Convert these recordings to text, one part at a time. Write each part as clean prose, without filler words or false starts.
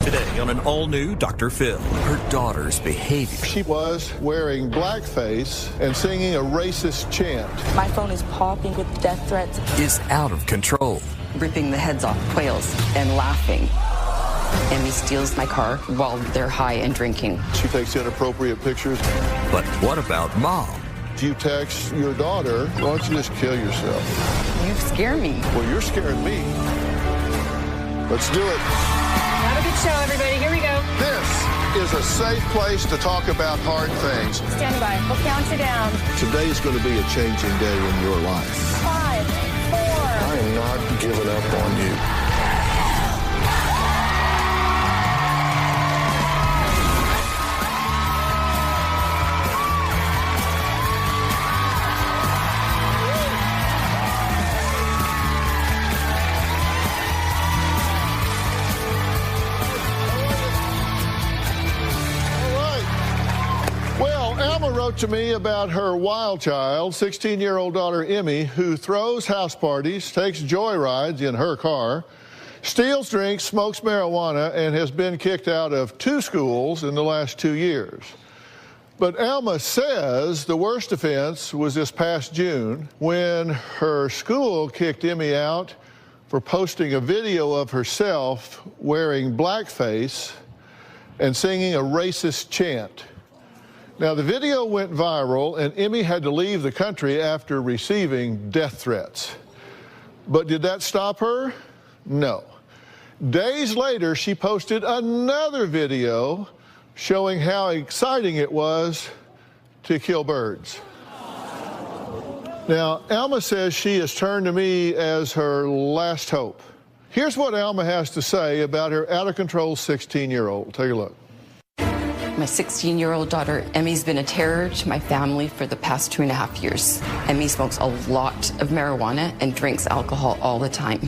Today on an all-new Dr. Phil, her daughter's behavior. She was wearing blackface and singing a racist chant. My phone is popping with death threats. Is out of control. Ripping the heads off quails and laughing. Emmy steals my car while they're high and drinking. She takes inappropriate pictures. But what about Mom? If you text your daughter, why don't you just kill yourself? You scare me. Well, you're scaring me. Let's do it. Have a good show, everybody. Here we go. This is a safe place to talk about hard things. Stand by. We'll count you down. Today is going to be a changing day in your life. 5, 4. I am not giving up on you. Wrote to me about her wild child, 16-year-old daughter Emmy, who throws house parties, takes joyrides in her car, steals drinks, smokes marijuana, and has been kicked out of 2 schools in the last 2 years. But Alma says the worst offense was this past June when her school kicked Emmy out for posting a video of herself wearing blackface and singing a racist chant. Now, the video went viral, and Emmy had to leave the country after receiving death threats. But did that stop her? No. Days later, she posted another video showing how exciting it was to kill birds. Now, Alma says she has turned to me as her last hope. Here's what Alma has to say about her out-of-control 16-year-old. Take a look. My 16-year-old daughter, Emmy's been a terror to my family for the past 2.5 years. Emmy smokes a lot of marijuana and drinks alcohol all the time.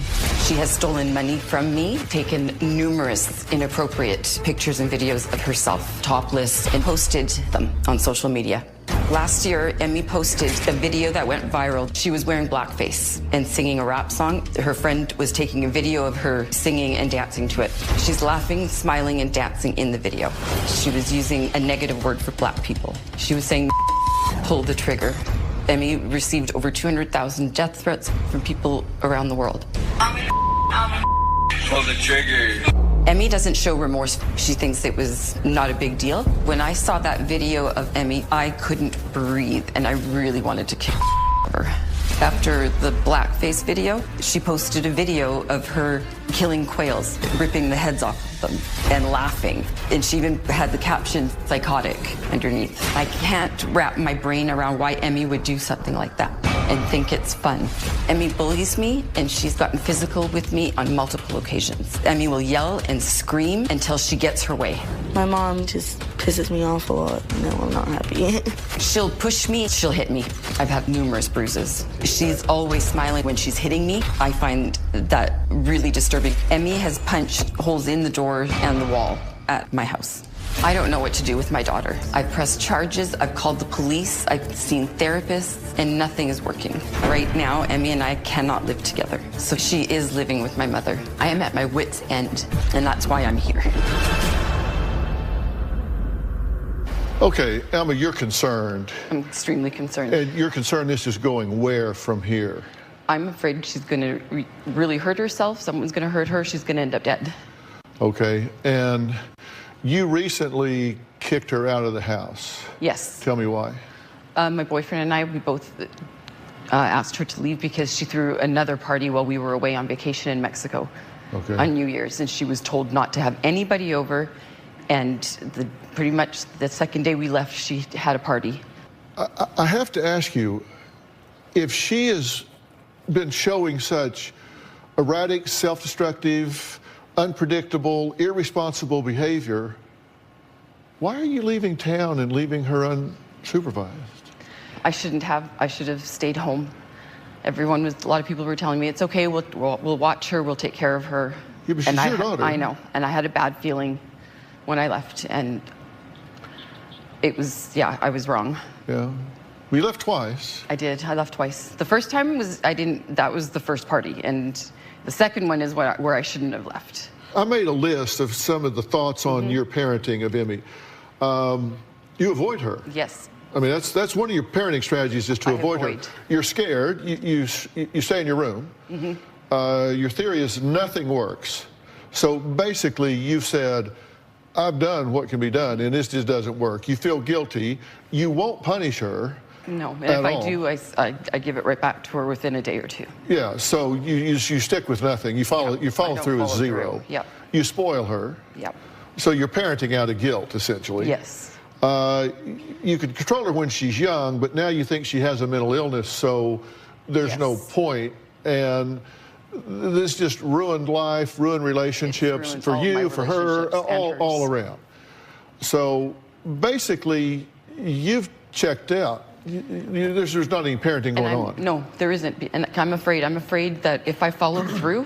She has stolen money from me, taken numerous inappropriate pictures and videos of herself, topless, and posted them on social media. Last year, Emmy posted a video that went viral. She was wearing blackface and singing a rap song. Her friend was taking a video of her singing and dancing to it. She's laughing, smiling, and dancing in the video. She was using a negative word for black people. She was saying, pull the trigger. Emmy received over 200,000 death threats from people around the world. Pull the trigger. Emmy doesn't show remorse. She thinks it was not a big deal. When I saw that video of Emmy, I couldn't breathe, and I really wanted to kill her. After the blackface video, she posted a video of her killing quails, ripping the heads off of them, and laughing. And she even had the caption, psychotic, underneath. I can't wrap my brain around why Emmy would do something like that and think it's fun. Emmy bullies me, and she's gotten physical with me on multiple occasions. Emmy will yell and scream until she gets her way. My mom just pisses me off a lot. No, I'm not happy. She'll push me, she'll hit me. I've had numerous bruises. She's always smiling when she's hitting me. I find that really disturbing. Emmy has punched holes in the door and the wall at my house. I don't know what to do with my daughter. I've pressed charges, I've called the police, I've seen therapists, and nothing is working. Right now, Emmy and I cannot live together. So she is living with my mother. I am at my wit's end, and that's why I'm here. Okay, Alma, you're concerned. I'm extremely concerned. And you're concerned this is going where from here? I'm afraid she's going to really hurt herself. Someone's going to hurt her. She's going to end up dead. Okay, and you recently kicked her out of the house. Yes. Tell me why. My boyfriend and I, we both asked her to leave because she threw another party while we were away on vacation in Mexico on New Year's, and she was told not to have anybody over, and pretty much the second day we left, she had a party. I have to ask you, if she has been showing such erratic, self-destructive, unpredictable, irresponsible behavior, why are you leaving town and leaving her unsupervised? I shouldn't have. I should have stayed home. A lot of people were telling me, it's okay, we'll watch her, we'll take care of her. Yeah, but she's your daughter. I know, and I had a bad feeling when I left, and it was, I was wrong. Yeah. We left twice. I did. I left twice. The first time that was the first party, and the second one is where I shouldn't have left. I made a list of some of the thoughts on your parenting of Emmy. You avoid her. Yes. I mean, that's one of your parenting strategies is to avoid her. You're scared. You stay in your room. Your theory is nothing works. So basically, you've said, I've done what can be done, and this just doesn't work. You feel guilty. You won't punish her. No, and if I do, I give it right back to her within a day or two. Yeah, so you stick with nothing. You follow through with zero. Yep. You spoil her. Yep. So you're parenting out of guilt, essentially. Yes. You can control her when she's young, but now you think she has a mental illness, so there's no point. And this just ruined life, ruined relationships for you, for her, all around. So basically, you've checked out. There's not any parenting going on. No, there isn't. And I'm afraid that if I follow through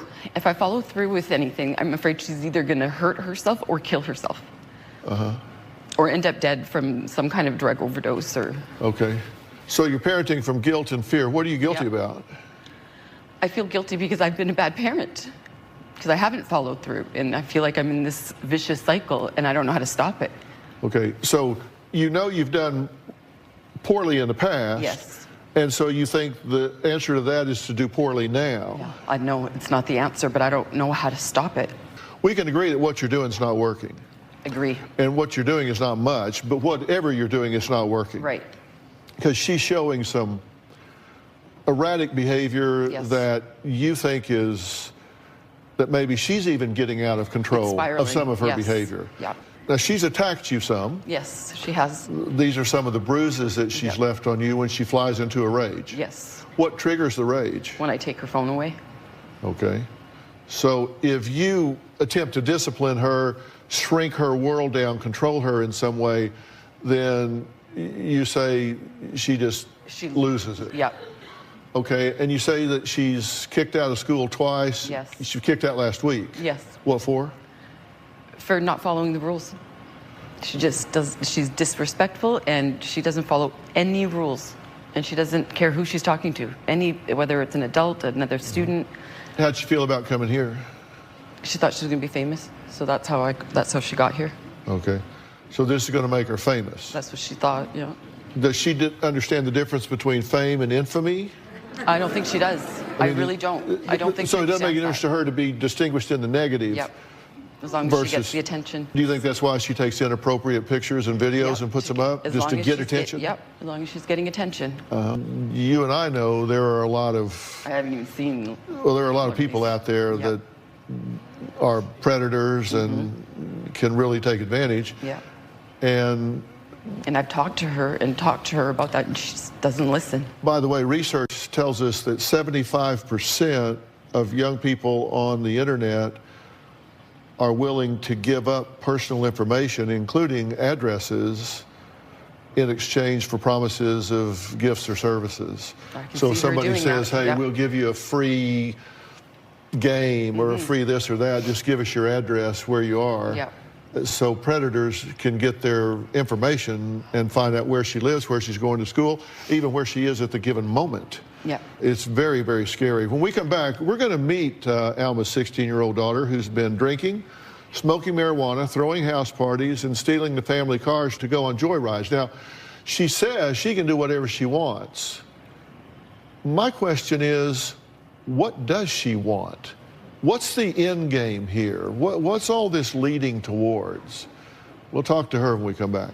with anything, I'm afraid she's either going to hurt herself or kill herself. Or end up dead from some kind of drug overdose or... Okay. So you're parenting from guilt and fear. What are you guilty about? I feel guilty because I've been a bad parent. Because I haven't followed through. And I feel like I'm in this vicious cycle and I don't know how to stop it. Okay. So you know you've done poorly in the past. Yes. And so you think the answer to that is to do poorly now. Yeah, I know it's not the answer, but I don't know how to stop it. We can agree that what you're doing is not working. Agree. And what you're doing is not much, but whatever you're doing is not working. Right. Because she's showing some erratic behavior that you think is, that maybe she's even getting out of control of some of her behavior. Yeah. Now, she's attacked you some. Yes, she has. These are some of the bruises that she's left on you when she flies into a rage. Yes. What triggers the rage? When I take her phone away. Okay. So if you attempt to discipline her, shrink her world down, control her in some way, then you say she loses it. Yeah. Okay, and you say that she's kicked out of school twice. Yes. She was kicked out last week. Yes. What for? For not following the rules. She's disrespectful and she doesn't follow any rules. And she doesn't care who she's talking to, whether it's an adult, another student. How'd she feel about coming here? She thought she was going to be famous, so that's how she got here. Okay, so this is going to make her famous. That's what she thought, yeah. Does she understand the difference between fame and infamy? I don't think she does. I really don't. I don't think so. It doesn't make any difference to her to be distinguished in the negative. Yep. As long as she gets the attention. Do you think that's why she takes inappropriate pictures and videos and puts them up, just to get attention? Yep, as long as she's getting attention. You and I know there are a lot of... I haven't even seen... Well, there are a lot of people out there that are predators and can really take advantage. Yeah. And I've talked to her about that, and she just doesn't listen. By the way, research tells us that 75% of young people on the internet are willing to give up personal information, including addresses, in exchange for promises of gifts or services. So if somebody says, hey, we'll give you a free game or a free this or that, just give us your address where you are. Yeah. So predators can get their information and find out where she lives, where she's going to school, even where she is at the given moment. Yeah. It's very, very scary. When we come back, we're going to meet Alma's 16-year-old daughter who's been drinking, smoking marijuana, throwing house parties, and stealing the family cars to go on joyrides. Now, she says she can do whatever she wants. My question is, what does she want? What's the end game here? What's all this leading towards? We'll talk to her when we come back.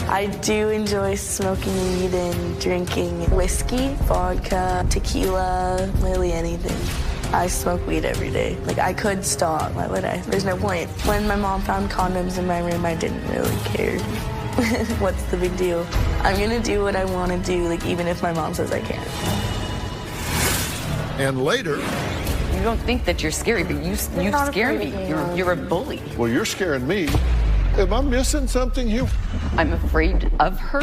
I do enjoy smoking weed and drinking whiskey, vodka, tequila, really anything. I smoke weed every day. Like, I could stop. Why would I? There's no point. When my mom found condoms in my room, I didn't really care. What's the big deal? I'm gonna do what I want to do, like, even if my mom says I can't. And later... You don't think that you're scary, but you scare me. You're a bully. Well, you're scaring me. Am I missing something here? I'm afraid of her.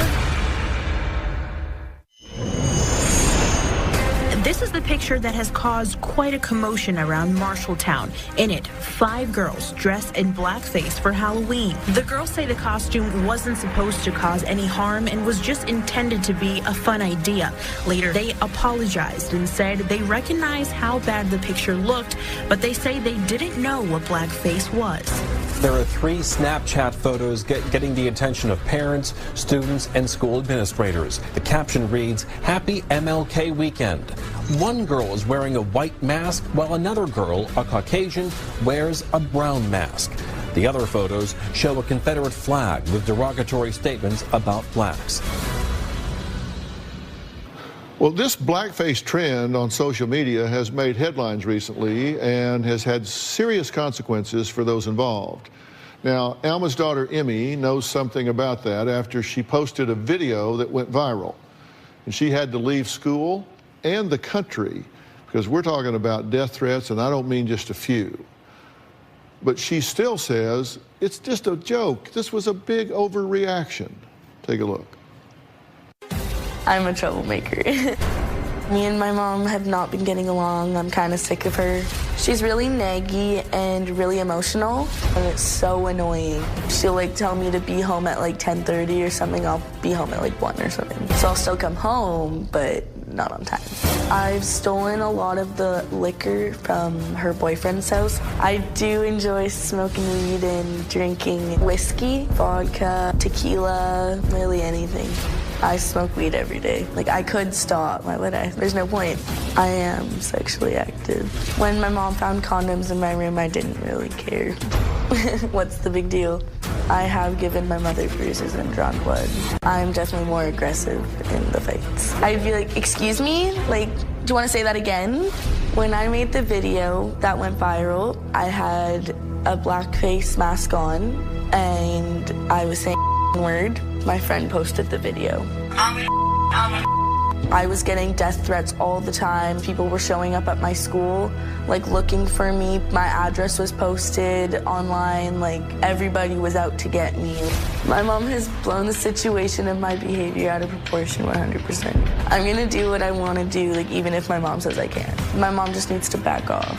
This is the picture that has caused quite a commotion around Marshalltown. In it, 5 girls dressed in blackface for Halloween. The girls say the costume wasn't supposed to cause any harm and was just intended to be a fun idea. Later, they apologized and said they recognize how bad the picture looked, but they say they didn't know what blackface was. There are 3 Snapchat photos getting the attention of parents, students, and school administrators. The caption reads, "Happy MLK weekend." One girl is wearing a white mask, while another girl, a Caucasian, wears a brown mask. The other photos show a Confederate flag with derogatory statements about blacks. Well, this blackface trend on social media has made headlines recently and has had serious consequences for those involved. Now, Alma's daughter, Emmy, knows something about that after she posted a video that went viral. And she had to leave school and the country because we're talking about death threats, and I don't mean just a few. But she still says it's just a joke. This was a big overreaction. Take a look. I'm a troublemaker. Me and my mom have not been getting along. I'm kind of sick of her. She's really naggy and really emotional, and it's so annoying. She'll tell me to be home at 10:30 or something. I'll be home at 1 or something. So I'll still come home, but not on time. I've stolen a lot of the liquor from her boyfriend's house. I do enjoy smoking weed and drinking whiskey, vodka, tequila, really anything. I smoke weed every day. I could stop. Why would I? There's no point. I am sexually active. When my mom found condoms in my room, I didn't really care. What's the big deal? I have given my mother bruises and drawn blood. I'm definitely more aggressive in the fights. I'd be like, excuse me? Do you want to say that again? When I made the video that went viral, I had a blackface mask on, and I was saying word. My friend posted the video. I was getting death threats all the time. People were showing up at my school, looking for me. My address was posted online. Everybody was out to get me. My mom has blown the situation and my behavior out of proportion 100%. I'm gonna do what I want to do, even if my mom says I can't. My mom just needs to back off.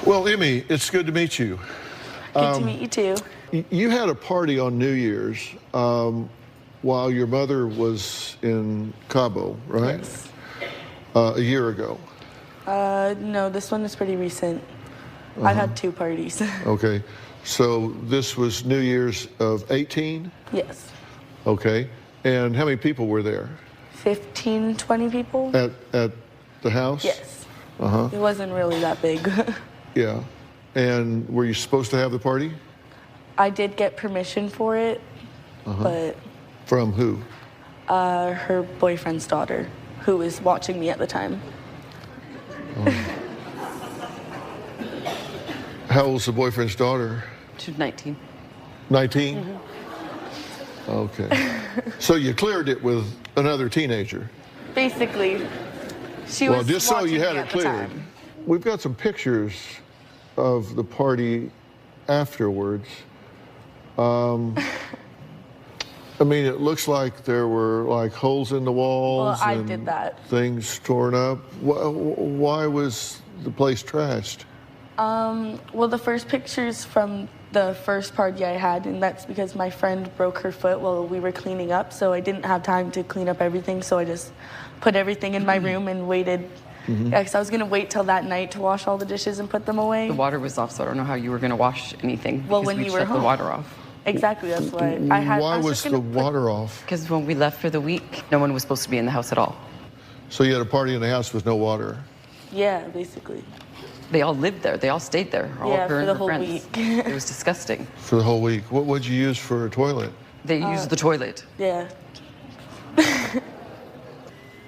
Well, Emmy, it's good to meet you. Good to meet you too. You had a party on New Year's while your mother was in Cabo, right? Yes. A year ago. No, this one is pretty recent. I've had 2 parties. Okay. So this was New Year's of 18? Yes. Okay. And how many people were there? 15, 20 people. At the house? Yes. Uh-huh. It wasn't really that big. Yeah. And were you supposed to have the party? I did get permission for it, but... From who? Her boyfriend's daughter, who was watching me at the time. How old's the boyfriend's daughter? She's 19. 19? Mm-hmm. Okay. So you cleared it with another teenager? Basically. She Well, was just so watching you had me it at the cleared. time. We've got some pictures of the party afterwards. I mean, it looks like there were holes in the walls. Well, I and did that. Things torn up. Why was the place trashed? Well, the first picture's from the first party I had, and that's because my friend broke her foot while we were cleaning up, so I didn't have time to clean up everything, so I just put everything in my room and waited. Yeah, because I was going to wait till that night to wash all the dishes and put them away. The water was off, so I don't know how you were going to wash anything. Well, because when we you were shut home. the water off. Exactly, that's why. Why was the water off? Because when we left for the week, no one was supposed to be in the house at all. So you had a party in the house with no water? Yeah, basically. They all lived there. They all stayed there. All Yeah, her for and the her whole friends. week. It was disgusting. For the whole week. What would you use for a toilet? They used the toilet. Yeah.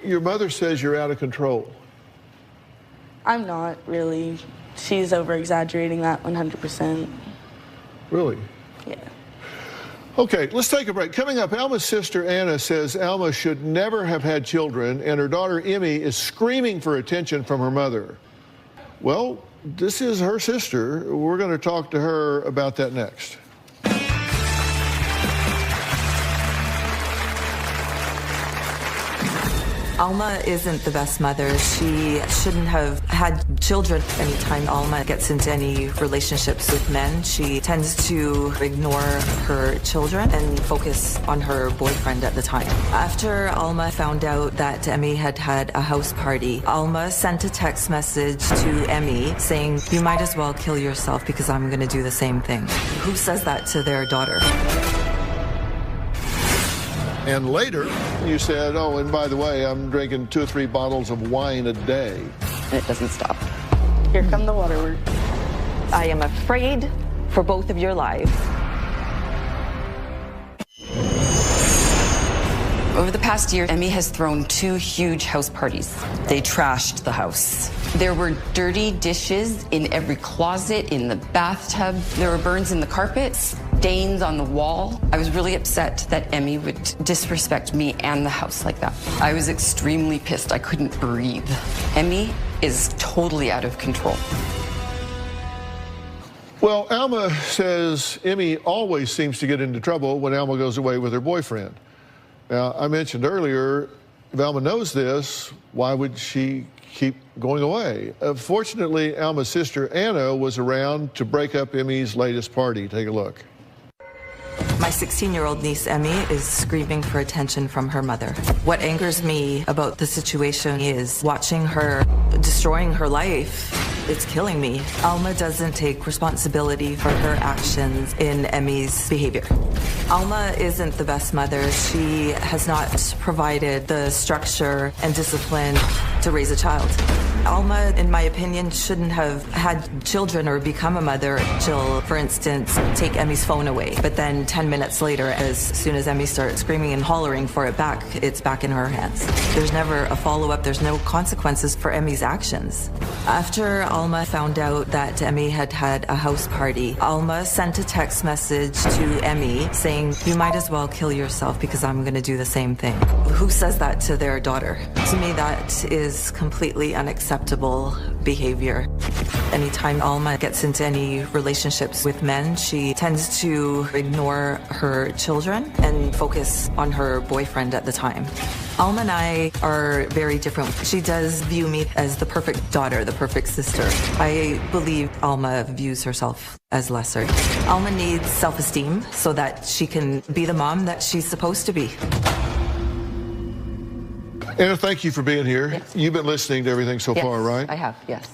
Your mother says you're out of control. I'm not really. She's over-exaggerating that 100%. Really? Yeah. Okay, let's take a break. Coming up, Alma's sister Anna says Alma should never have had children, and her daughter Emmy is screaming for attention from her mother. Well, this is her sister. We're going to talk to her about that next. Alma isn't the best mother. She shouldn't have had children. Anytime Alma gets into any relationships with men, she tends to ignore her children and focus on her boyfriend at the time. After Alma found out that Emmy had had a house party, Alma sent a text message to Emmy saying, "You might as well kill yourself because I'm going to do the same thing." Who says that to their daughter? And later, you said, oh, and by the way, I'm drinking 2 or 3 bottles of wine a day. And it doesn't stop. Here come the waterworks. I am afraid for both of your lives. Over the past year, Emmy has thrown 2 huge house parties. They trashed the house. There were dirty dishes in every closet, in the bathtub. There were burns in the carpets, stains on the wall. I was really upset that Emmy would disrespect me and the house like that. I was extremely pissed. I couldn't breathe. Emmy is totally out of control. Well, Alma says Emmy always seems to get into trouble when Alma goes away with her boyfriend. Now, I mentioned earlier, if Alma knows this, why would she keep going away? Fortunately, Alma's sister Anna was around to break up Emmy's latest party. Take a look. My 16-year-old niece, Emmy, is screaming for attention from her mother. What angers me about the situation is watching her destroying her life. It's killing me. Alma doesn't take responsibility for her actions in Emmy's behavior. Alma isn't the best mother. She has not provided the structure and discipline to raise a child. Alma, in my opinion, shouldn't have had children or become a mother. She'll, for instance, take Emmy's phone away, but then 10 minutes later, as soon as Emmy starts screaming and hollering for it back, it's back in her hands. There's never a follow-up. There's no consequences for Emmy's actions. After Alma found out that Emmy had had a house party, Alma sent a text message to Emmy saying, "You might as well kill yourself because I'm going to do the same thing." Who says that to their daughter? To me, that is completely unacceptable behavior. Anytime Alma gets into any relationships with men, she tends to ignore her children and focus on her boyfriend at the time. Alma and I are very different. She does view me as the perfect daughter, the perfect sister. I believe Alma views herself as lesser. Alma needs self-esteem so that she can be the mom that she's supposed to be. Anna, thank you for being here. Yes. You've been listening to everything so far, right? I have, yes.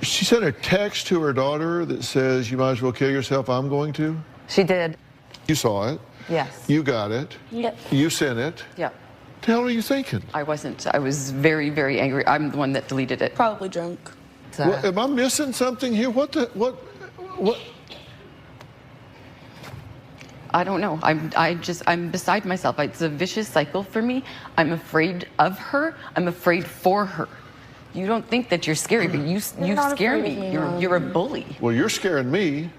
She sent a text to her daughter that says, "You might as well kill yourself, I'm going to." She did. You saw it. Yes. You got it. Yep. You sent it. Yeah. What the hell are you thinking? I wasn't. I was very, very angry. I'm the one that deleted it. Probably drunk. Well, am I missing something here? What? I don't know. I'm beside myself. It's a vicious cycle for me. I'm afraid of her. I'm afraid for her. You don't think that you're scary, but you scare me. You're a bully. Well, you're scaring me.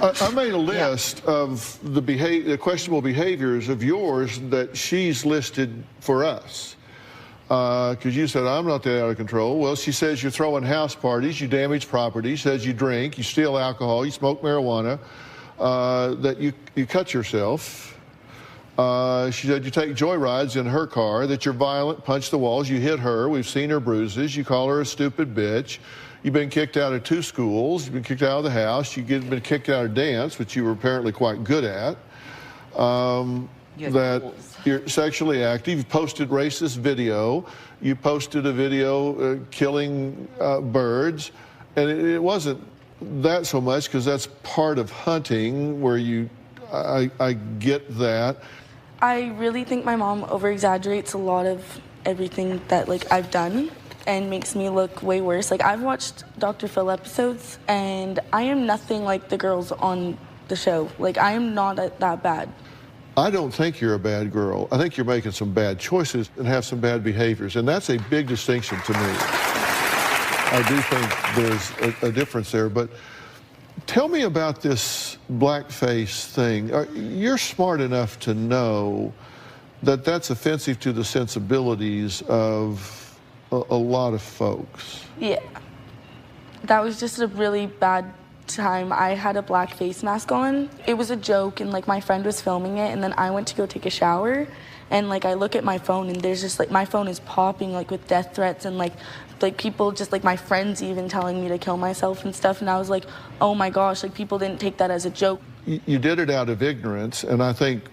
I made a list of the questionable behaviors of yours that she's listed for us. Because you said, I'm not that out of control. Well, she says you're throwing house parties, you damage property, she says you drink, you steal alcohol, you smoke marijuana, that you cut yourself. She said you take joyrides in her car, that you're violent, punch the walls, you hit her, we've seen her bruises, you call her a stupid bitch, you've been kicked out of 2 schools, you've been kicked out of the house, you've been kicked out of dance, which you were apparently quite good at, that you're sexually active, you posted racist video, you posted a video killing birds, and it wasn't that so much because that's part of hunting where I get that. I really think my mom over-exaggerates a lot of everything that I've done and makes me look way worse. I've watched Dr. Phil episodes and I am nothing like the girls on the show. I am not that bad. I don't think you're a bad girl. I think you're making some bad choices and have some bad behaviors, and that's a big distinction to me. I do think there's a difference there, but tell me about this blackface thing. You're smart enough to know that that's offensive to the sensibilities of a lot of folks. Yeah. That was just a really bad time. I had a black face mask on. It was a joke, and my friend was filming it, and then I went to go take a shower, And like I look at my phone and there's just like my phone is popping like with death threats and like people just like my friends even telling me to kill myself and stuff. And I was like, oh my gosh, like people didn't take that as a joke. You did it out of ignorance, and I think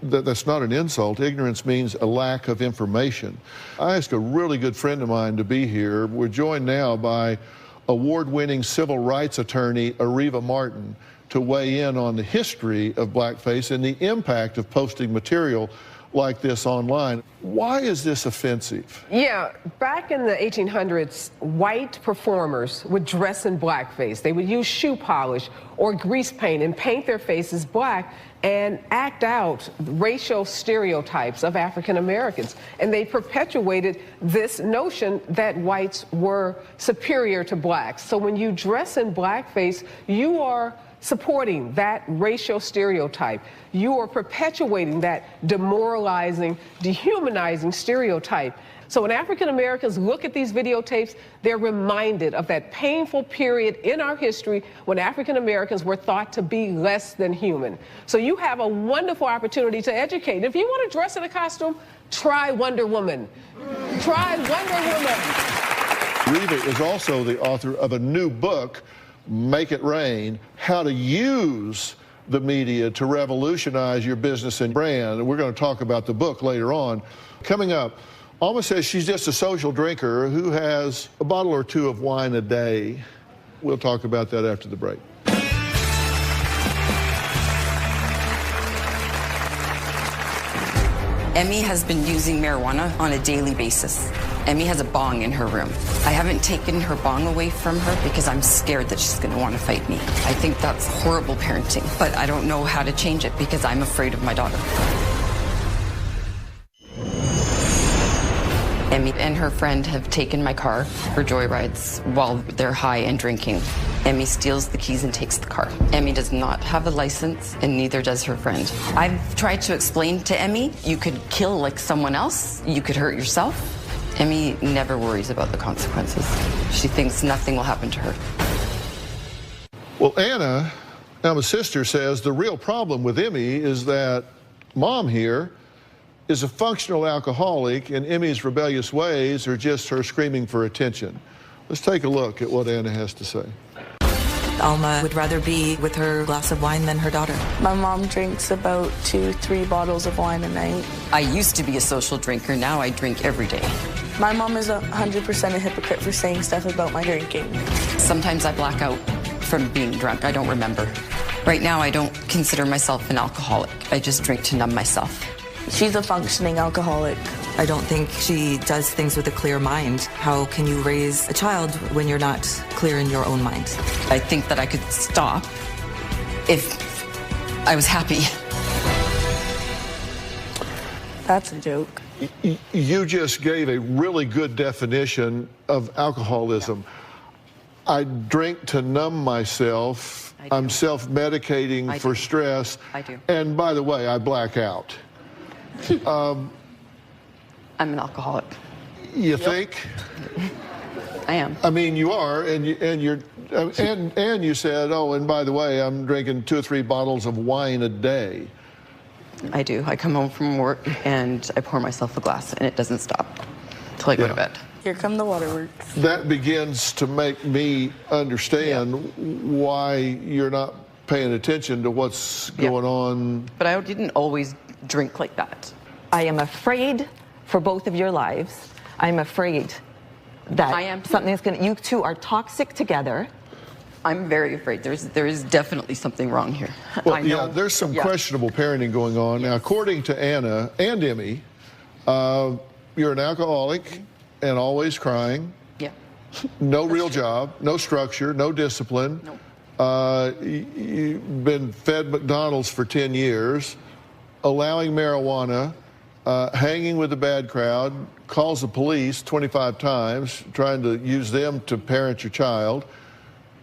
that's not an insult. Ignorance means a lack of information. I asked a really good friend of mine to be here. We're joined now by award-winning civil rights attorney Areva Martin to weigh in on the history of blackface and the impact of posting material like this online. Why is this offensive? Yeah, back in the 1800s, white performers would dress in blackface. They would use shoe polish or grease paint and paint their faces black and act out racial stereotypes of African Americans. And they perpetuated this notion that whites were superior to blacks. So when you dress in blackface, you are supporting that racial stereotype. You are perpetuating that demoralizing, dehumanizing stereotype. So when African Americans look at these videotapes, they're reminded of that painful period in our history when African Americans were thought to be less than human. So you have a wonderful opportunity to educate. If you want to dress in a costume, try Wonder Woman. Try Wonder Woman. Areva is also the author of a new book, Make It Rain, How to Use the Media to Revolutionize Your Business and Brand. And we're going to talk about the book later on. Coming up, Alma says she's just a social drinker who has a bottle or two of wine a day. We'll talk about that after the break. Emmy has been using marijuana on a daily basis. Emmy has a bong in her room. I haven't taken her bong away from her because I'm scared that she's going to want to fight me. I think that's horrible parenting, but I don't know how to change it because I'm afraid of my daughter. Emmy and her friend have taken my car for joyrides while they're high and drinking. Emmy steals the keys and takes the car. Emmy does not have a license, and neither does her friend. I've tried to explain to Emmy, you could kill like someone else, you could hurt yourself. Emmy never worries about the consequences. She thinks nothing will happen to her. Well, Anna, Emma's sister, says the real problem with Emmy is that Mom here is a functional alcoholic, and Emmy's rebellious ways are just her screaming for attention. Let's take a look at what Anna has to say. Alma would rather be with her glass of wine than her daughter. My mom drinks about 2-3 bottles of wine a night. I used to be a social drinker, now I drink every day. My mom is 100% a hypocrite for saying stuff about my drinking. Sometimes I black out from being drunk, I don't remember. Right now I don't consider myself an alcoholic, I just drink to numb myself. She's a functioning alcoholic. I don't think she does things with a clear mind. How can you raise a child when you're not clear in your own mind? I think that I could stop if I was happy. That's a joke. You just gave a really good definition of alcoholism. Yeah. I drink to numb myself. I'm self-medicating for stress. I do. And by the way, I black out. I'm an alcoholic. You think? I am. I mean, you are, and you said, oh, and by the way, I'm drinking 2 or 3 bottles of wine a day. I do. I come home from work and I pour myself a glass, and it doesn't stop till I go to bed. Here come the waterworks. That begins to make me understand why you're not paying attention to what's going on. But I didn't always drink like that. I am afraid for both of your lives. I'm afraid that something's going to, you two are toxic together. I'm very afraid. There is definitely something wrong here. Well, I know. yeah, there's some questionable parenting going on. Now, according to Anna and Emmy, you're an alcoholic and always crying. Yeah. No real job, no structure, no discipline. Nope. You've been fed McDonald's for 10 years, allowing marijuana, hanging with the bad crowd, calls the police 25 times, trying to use them to parent your child,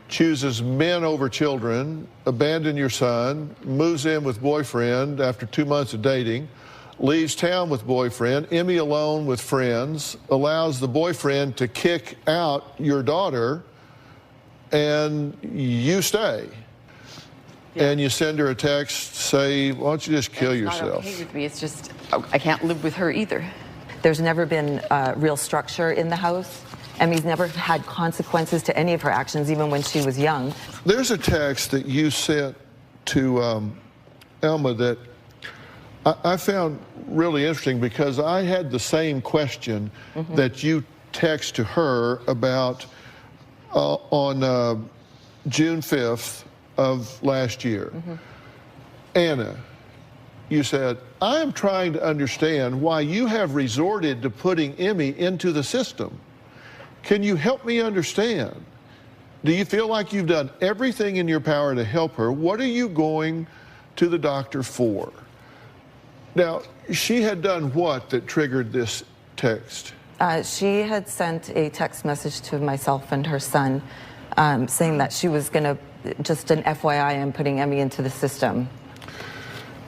chooses men over children, abandon your son, moves in with boyfriend after 2 months of dating, leaves town with boyfriend, Emmy alone with friends, allows the boyfriend to kick out your daughter, and you stay. and you send her a text, say, why don't you just kill yourself? Not okay with me. It's just, I can't live with her either. There's never been real structure in the house. Emmy's never had consequences to any of her actions, even when she was young. There's a text that you sent to Elma that I found really interesting, because I had the same question that you text to her about on June 5th of last year. Anna, you said, I am trying to understand why you have resorted to putting Emmy into the system. Can you help me understand? Do you feel like you've done everything in your power to help her? What are you going to the doctor for? Now, she had done what that triggered this text? She had sent a text message to myself and her son saying that she was going to, just an FYI, I'm putting Emmy into the system.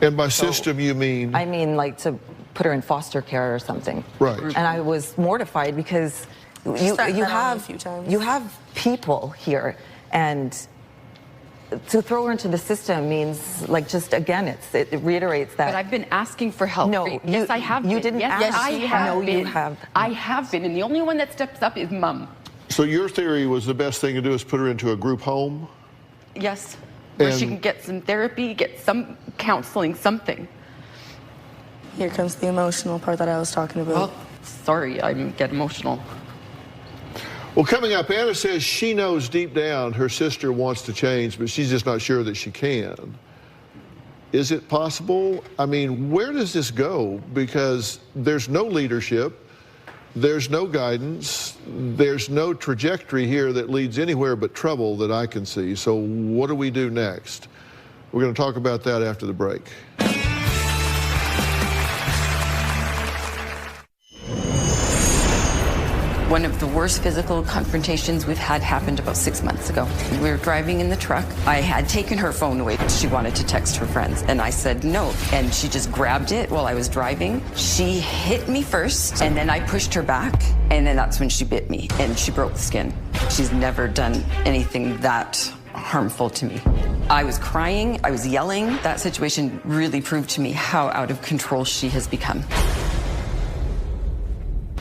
And by system, you mean? I mean, like, to put her in foster care or something. Right. And I was mortified, because you have people here, and to throw her into the system means, like, just again, it reiterates that. But I've been asking for help. No, yes, I have. You been. didn't yes, ask. Yes, I have. No, been. you have. I have been, and the only one that steps up is Mom. So your theory was the best thing to do is put her into a group home? Yes, where she can get some therapy, get some counseling, something. Here comes the emotional part that I was talking about. Well, sorry, I get emotional. Well, coming up, Anna says she knows deep down her sister wants to change, but she's just not sure that she can. Is it possible? I mean, where does this go? Because there's no leadership, there's no guidance, there's no trajectory here that leads anywhere but trouble that I can see. So what do we do next? We're going to talk about that after the break. One of the worst physical confrontations we've had happened about 6 months ago. We were driving in the truck. I had taken her phone away. She wanted to text her friends, and I said no. And she just grabbed it while I was driving. She hit me first, and then I pushed her back, and then that's when she bit me, and she broke the skin. She's never done anything that harmful to me. I was crying, I was yelling. That situation really proved to me how out of control she has become.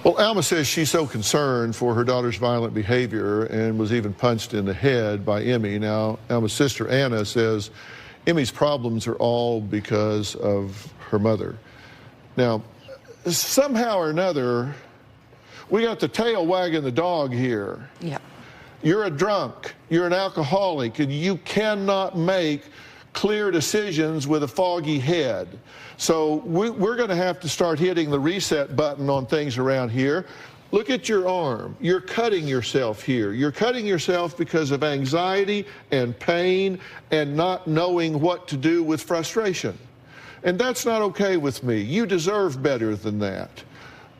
Well, Alma says she's so concerned for her daughter's violent behavior and was even punched in the head by Emmy. Now, Alma's sister, Anna, says Emmy's problems are all because of her mother. Now, somehow or another, we got the tail wagging the dog here. Yeah. You're a drunk, you're an alcoholic, and you cannot make clear decisions with a foggy head. So we're going to have to start hitting the reset button on things around here. Look at your arm. You're cutting yourself here. You're cutting yourself because of anxiety and pain and not knowing what to do with frustration. And that's not okay with me. You deserve better than that.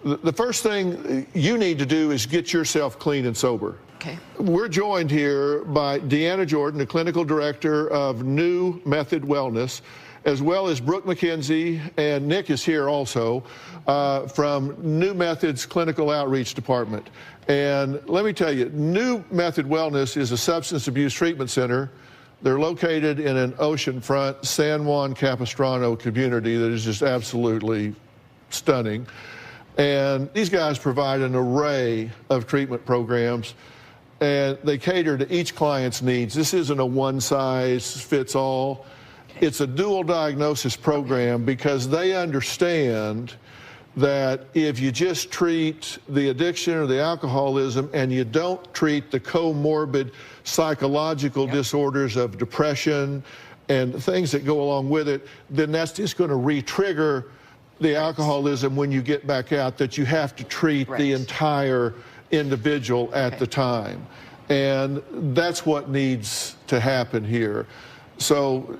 The first thing you need to do is get yourself clean and sober. Okay. We're joined here by Deanna Jordan, the clinical director of New Method Wellness, as well as Brooke McKenzie, and Nick is here also, from New Method's Clinical Outreach Department. And let me tell you, New Method Wellness is a substance abuse treatment center. They're located in an oceanfront San Juan Capistrano community that is just absolutely stunning. And these guys provide an array of treatment programs, and they cater to each client's needs. This isn't a one-size-fits-all. It's a dual diagnosis program because they understand that if you just treat the addiction or the alcoholism and you don't treat the comorbid psychological disorders of depression and things that go along with it, then that's just going to re-trigger the alcoholism when you get back out, that you have to treat the entire individual at the time. And that's what needs to happen here. So,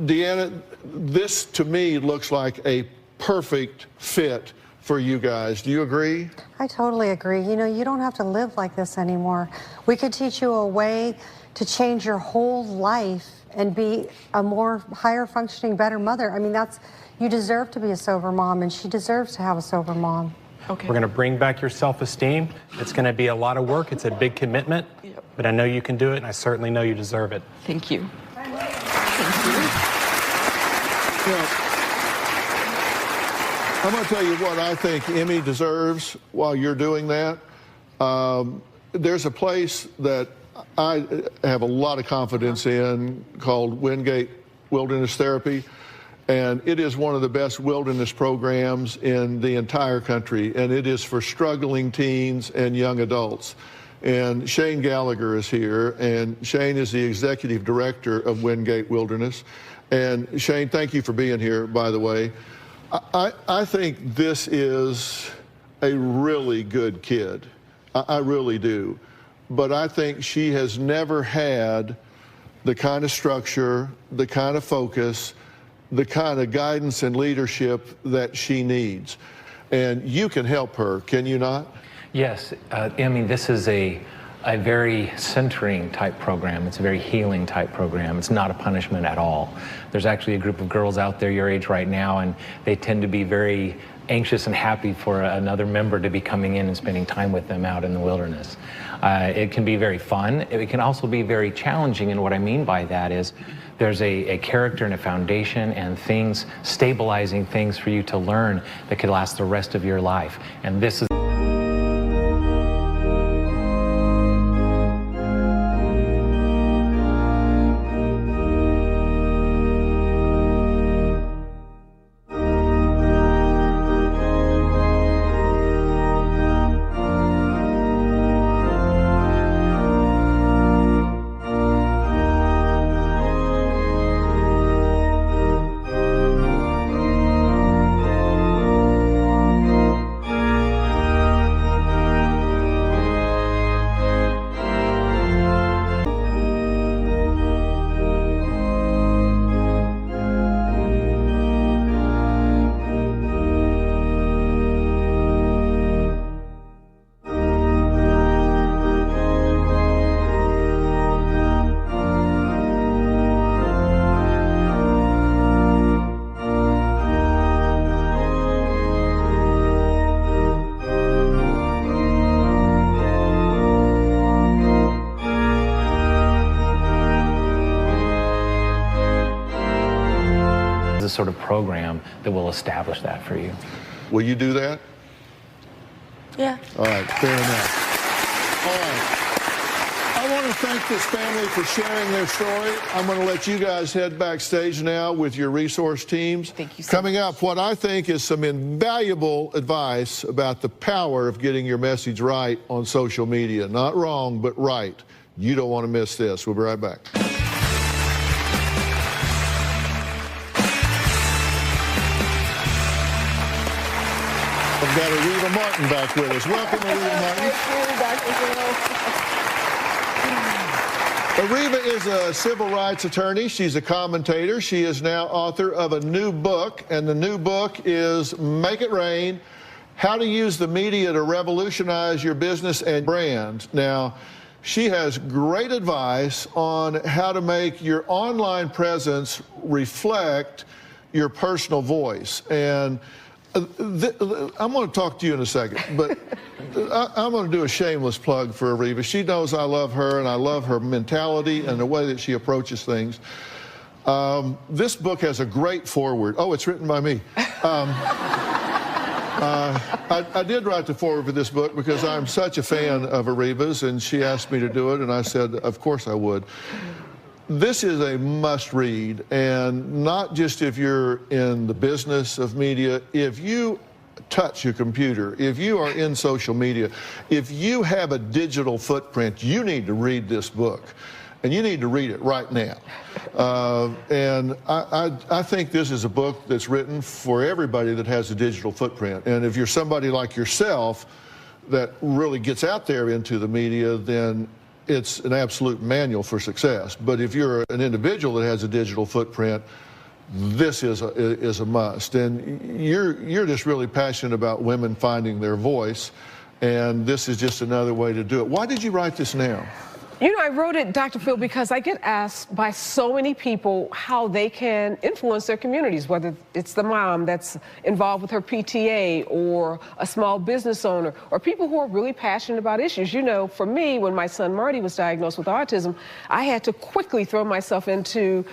Deanna, this to me looks like a perfect fit for you guys. Do you agree? I totally agree. You know, you don't have to live like this anymore. We could teach you a way to change your whole life and be a more higher functioning, better mother. I mean, you deserve to be a sober mom, and she deserves to have a sober mom. Okay. We're going to bring back your self-esteem. It's going to be a lot of work. It's a big commitment, but I know you can do it, and I certainly know you deserve it. Thank you. Thank you. I'm going to tell you what I think Emmy deserves while you're doing that. There's a place that I have a lot of confidence in called Wingate Wilderness Therapy, and it is one of the best wilderness programs in the entire country, and it is for struggling teens and young adults. And Shane Gallagher is here, and Shane is the executive director of Wingate Wilderness. And Shane, thank you for being here, by the way. I think this is a really good kid. I really do. But I think she has never had the kind of structure, the kind of focus, the kind of guidance and leadership that she needs. And you can help her, can you not? Yes. I mean, this is a very centering type program. It's a very healing type program. It's not a punishment at all. There's actually a group of girls out there your age right now, and they tend to be very anxious and happy for another member to be coming in and spending time with them out in the wilderness. It can be very fun. It can also be very challenging, and what I mean by that is there's a character and a foundation and things, stabilizing things for you to learn that could last the rest of your life. And this is the sort of program that will establish that for you. Will you do that? Yeah. All right, fair enough. All right. I want to thank this family for sharing their story. I'm going to let you guys head backstage now with your resource teams. Thank you so Coming up, what I think is some invaluable advice about the power of getting your message right on social media. Not wrong, but right. You don't want to miss this. We'll be right back. We've got Ariva Martin back with us. Welcome, Ariva Martin. Ariva is a civil rights attorney. She's a commentator. She is now author of a new book, and the new book is Make It Rain, How to Use the Media to Revolutionize Your Business and Brand. Now, she has great advice on how to make your online presence reflect your personal voice. And I'm going to talk to you in a second, but I'm going to do a shameless plug for Ariva. She knows I love her, and I love her mentality and the way that she approaches things. This book has a great foreword. Oh, it's written by me. I did write the foreword for this book because I'm such a fan of Ariva's, and she asked me to do it, and I said, of course I would. This is a must-read, and not just if you're in the business of media. If you touch your computer, if you are in social media, if you have a digital footprint, you need to read this book, and you need to read it right now. And I think this is a book that's written for everybody that has a digital footprint. And if you're somebody like yourself that really gets out there into the media, then it's an absolute manual for success. But if you're an individual that has a digital footprint, this is a must. And you're just really passionate about women finding their voice, and this is just another way to do it. Why did you write this now? You know, I wrote it, Dr. Phil, because I get asked by so many people how they can influence their communities, whether it's the mom that's involved with her PTA or a small business owner or people who are really passionate about issues. You know, for me, when my son Marty was diagnosed with autism, I had to quickly throw myself into,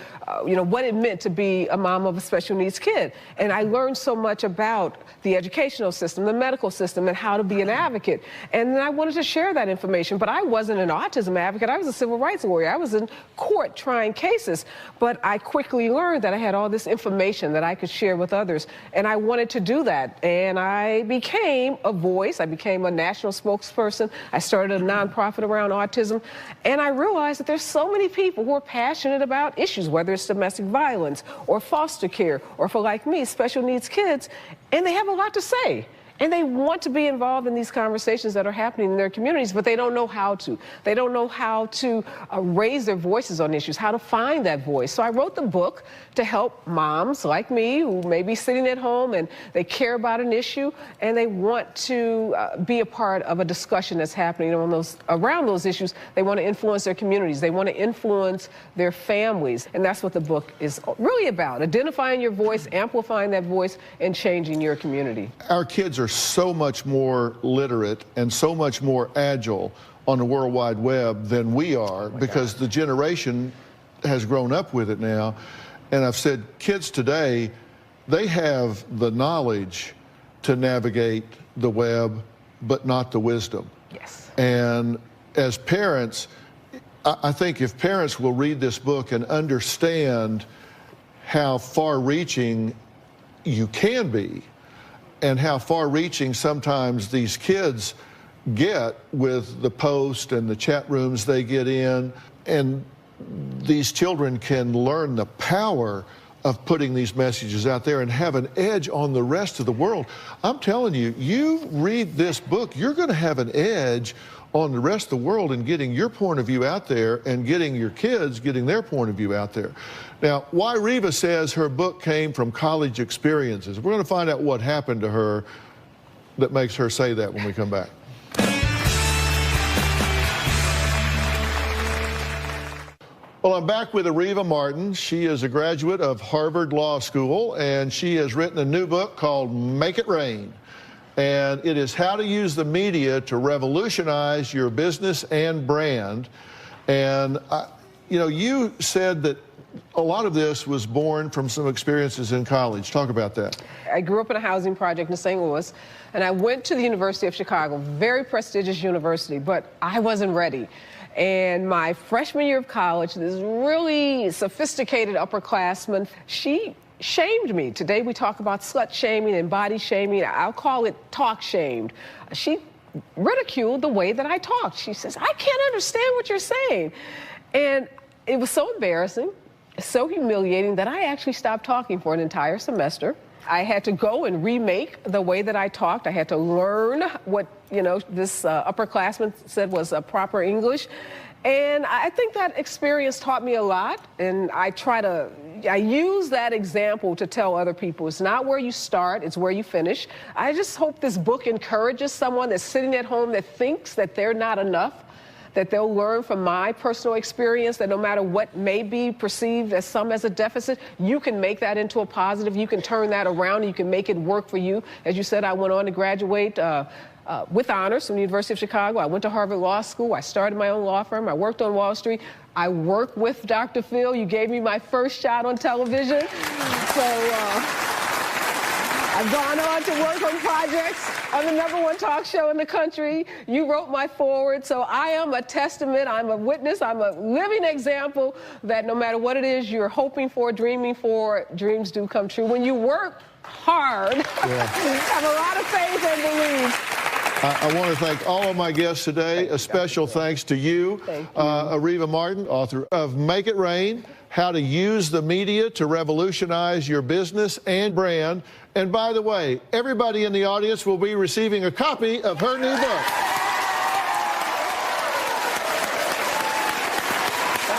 you know, what it meant to be a mom of a special needs kid. And I learned so much about the educational system, the medical system, and how to be an advocate. And then I wanted to share that information, but I wasn't an autism advocate. I was a civil rights lawyer. I was in court trying cases, but I quickly learned that I had all this information that I could share with others, and I wanted to do that. And I became a voice. I became a national spokesperson. I started a nonprofit around autism, and I realized that there's so many people who are passionate about issues, whether it's domestic violence or foster care, or for, like me, special needs kids, and they have a lot to say. And they want to be involved in these conversations that are happening in their communities, but they don't know how to. They don't know how to raise their voices on issues, how to find that voice. So I wrote the book to help moms like me who may be sitting at home and they care about an issue and they want to be a part of a discussion that's happening around those issues. They want to influence their communities. They want to influence their families. And that's what the book is really about, identifying your voice, amplifying that voice, and changing your community. Our kids are so much more literate and so much more agile on the World Wide Web than we are because the generation has grown up with it now. And I've said kids today, they have the knowledge to navigate the web, but not the wisdom. Yes. And as parents, I think if parents will read this book and understand how far-reaching you can be, and how far-reaching sometimes these kids get with the post and the chat rooms they get in. And these children can learn the power of putting these messages out there and have an edge on the rest of the world. I'm telling you, you read this book, you're going to have an edge on the rest of the world in getting your point of view out there and getting your kids getting their point of view out there. Now, why Reva says her book came from college experiences. We're going to find out what happened to her that makes her say that when we come back. Well, I'm back with Reva Martin. She is a graduate of Harvard Law School, and she has written a new book called Make It Rain. And it is how to use the media to revolutionize your business and brand. And, you know, you said that a lot of this was born from some experiences in college. Talk about that. I grew up in a housing project in St. Louis, and I went to the University of Chicago, very prestigious university, but I wasn't ready. And my freshman year of college, this really sophisticated upperclassman, she shamed me. Today we talk about slut shaming and body shaming. I'll call it talk shamed. She ridiculed the way that I talked. She says, I can't understand what you're saying. And it was so embarrassing, so humiliating that I actually stopped talking for an entire semester. I had to go and remake the way that I talked. I had to learn what, you know, this upperclassman said was proper English. And I think that experience taught me a lot, and I use that example to tell other people it's not where you start, it's where you finish. I just hope this book encourages someone that's sitting at home that thinks that they're not enough, that they'll learn from my personal experience that no matter what may be perceived as a deficit, you can make that into a positive, you can turn that around, and you can make it work for you. As you said, I went on to graduate with honors from the University of Chicago. I went to Harvard Law School. I started my own law firm. I worked on Wall Street. I worked with Dr. Phil. You gave me my first shot on television. So I've gone on to work on projects on the #1 talk show in the country. You wrote my foreword. So I am a testament. I'm a witness. I'm a living example that no matter what it is you're hoping for, dreaming for, dreams do come true. When you work hard, have a lot of faith and believe. I want to thank all of my guests today. A special thanks to you, Reva Martin, author of Make It Rain, How to Use the Media to Revolutionize Your Business and Brand. And by the way, everybody in the audience will be receiving a copy of her new book.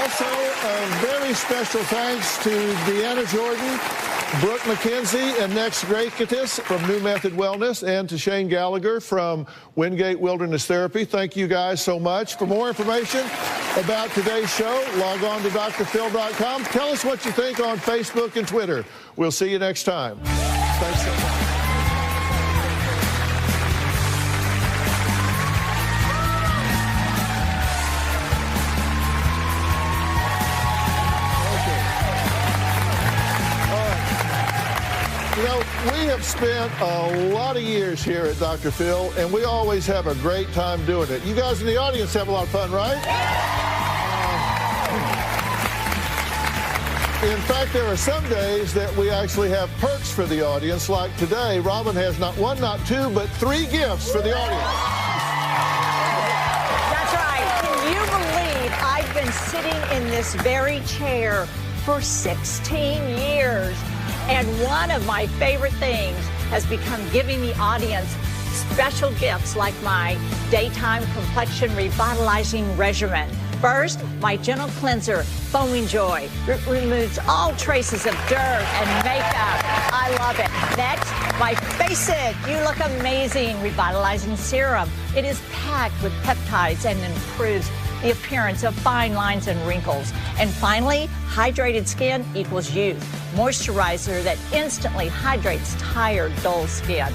Also, a very special thanks to Deanna Jordan Brooke McKenzie and Nex Gracious from New Method Wellness, and to Shane Gallagher from Wingate Wilderness Therapy. Thank you guys so much. For more information about today's show, log on to drphil.com. Tell us what you think on Facebook and Twitter. We'll see you next time. Thanks so much. You know, we have spent a lot of years here at Dr. Phil, and we always have a great time doing it. You guys in the audience have a lot of fun, right? In fact, there are some days that we actually have perks for the audience, like today. Robin has not one, not two, but 3 gifts for the audience. That's right. Can you believe I've been sitting in this very chair for 16 years? And one of my favorite things has become giving the audience special gifts like my daytime complexion revitalizing regimen. First, my gentle cleanser, Foaming Joy, removes all traces of dirt and makeup. I love it. Next, my Face It, You Look Amazing revitalizing serum. It is packed with peptides and improves the appearance of fine lines and wrinkles. And finally, hydrated skin equals youth. Moisturizer that instantly hydrates tired, dull skin.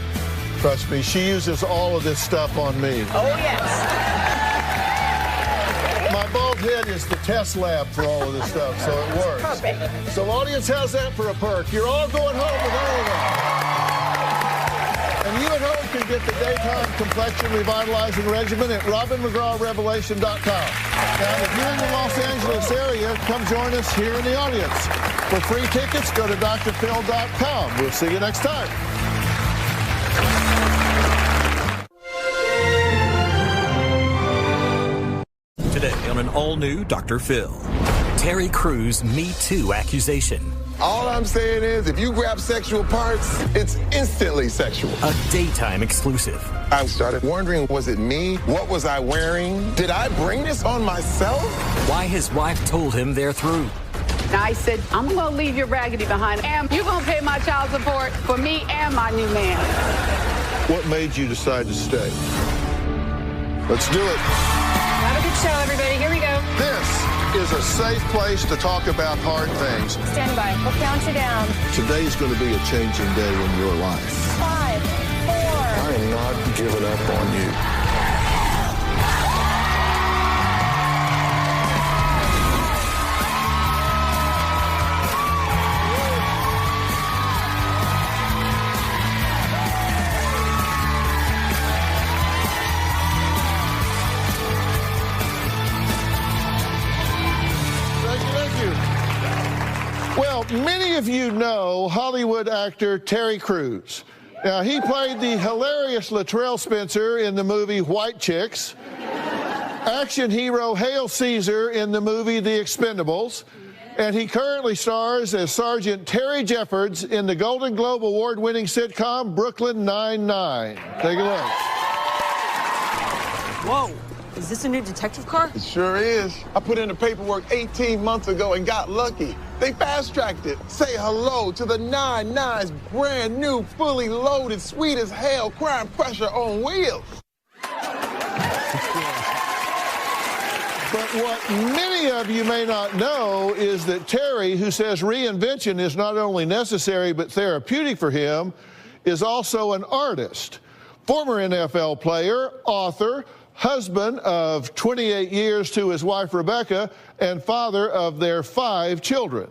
Trust me, she uses all of this stuff on me. Oh, yes. My bald head is the test lab for all of this stuff, so it works. Perfect. So audience, how's that for a perk? You're all going home with all of that. And you at home can get the daytime complexion revitalizing regimen at robinmcgrawrevelation.com. Now, if you're in the Los Angeles area, come join us here in the audience. For free tickets, go to drphil.com. We'll see you next time. Today on an all-new Dr. Phil, Terry Crews Me Too accusation. All I'm saying is, if you grab sexual parts, it's instantly sexual. A daytime exclusive. I started wondering, was it me? What was I wearing? Did I bring this on myself? Why his wife told him they're through. I said, I'm going to leave your raggedy behind, and you're going to pay my child support for me and my new man. What made you decide to stay? Let's do it. Have a good show, everybody. Here we go. This is a safe place to talk about hard things. Stand by. We'll count you down. Today's going to be a changing day in your life. 5, 4. I am not giving up on you. Well, many of you know Hollywood actor Terry Crews. Now, he played the hilarious Latrell Spencer in the movie White Chicks, action hero Hail Caesar in the movie The Expendables, and he currently stars as Sergeant Terry Jeffords in the Golden Globe Award-winning sitcom Brooklyn Nine-Nine. Take a look. Whoa. Is this a new detective car? It sure is. I put in the paperwork 18 months ago and got lucky. They fast-tracked it. Say hello to the 9-9's brand new, fully loaded, sweet as hell crime pressure on wheels. But what many of you may not know is that Terry, who says reinvention is not only necessary but therapeutic for him, is also an artist. Former NFL player, author, husband of 28 years to his wife Rebecca, and father of their 5 children.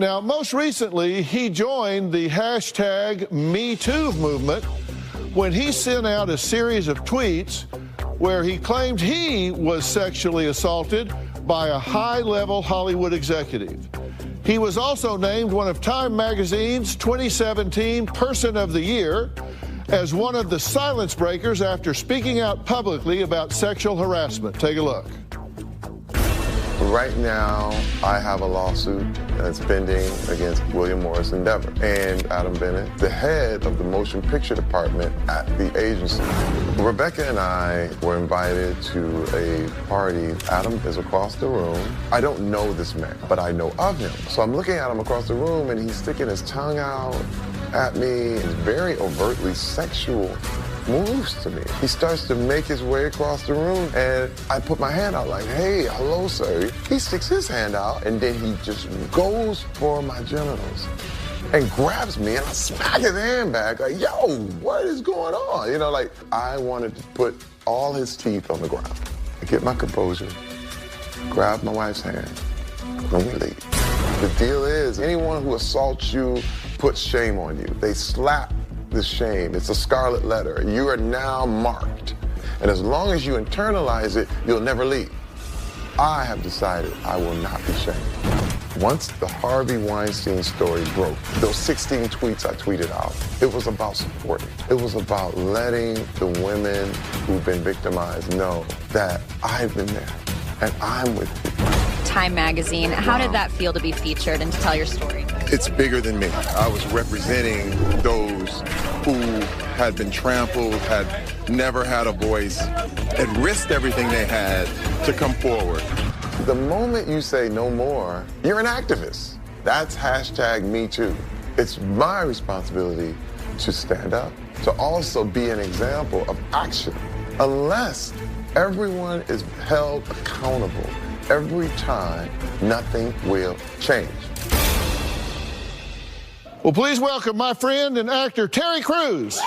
Now, most recently, he joined the hashtag #MeToo movement when he sent out a series of tweets where he claimed he was sexually assaulted by a high-level Hollywood executive. He was also named one of Time Magazine's 2017 Person of the Year as one of the silence breakers after speaking out publicly about sexual harassment. Take a look. Right now, I have a lawsuit that's pending against William Morris Endeavor and Adam Bennett, the head of the motion picture department at the agency. Rebecca and I were invited to a party. Adam is across the room. I don't know this man, but I know of him. So I'm looking at him across the room, and he's sticking his tongue out at me in very overtly sexual moves to me. He starts to make his way across the room, and I put my hand out like, hey, hello, sir. He sticks his hand out, and then he just goes for my genitals and grabs me, and I smack his hand back like, yo, what is going on? You know, like, I wanted to put all his teeth on the ground. I get my composure, grab my wife's hand, and we leave. The deal is, anyone who assaults you puts shame on you. They slap the shame. It's a scarlet letter. You are now marked. And as long as you internalize it, you'll never leave. I have decided I will not be shamed. Once the Harvey Weinstein story broke, those 16 tweets I tweeted out, it was about supporting. It was about letting the women who've been victimized know that I've been there and I'm with you. Time magazine, how did that feel to be featured and to tell your story? It's bigger than me. I was representing those who had been trampled, had never had a voice, had risked everything they had to come forward. The moment you say no more, you're an activist. That's #MeToo. It's my responsibility to stand up, to also be an example of action. Unless everyone is held accountable every time, nothing will change. Well, please welcome my friend and actor, Terry Crews.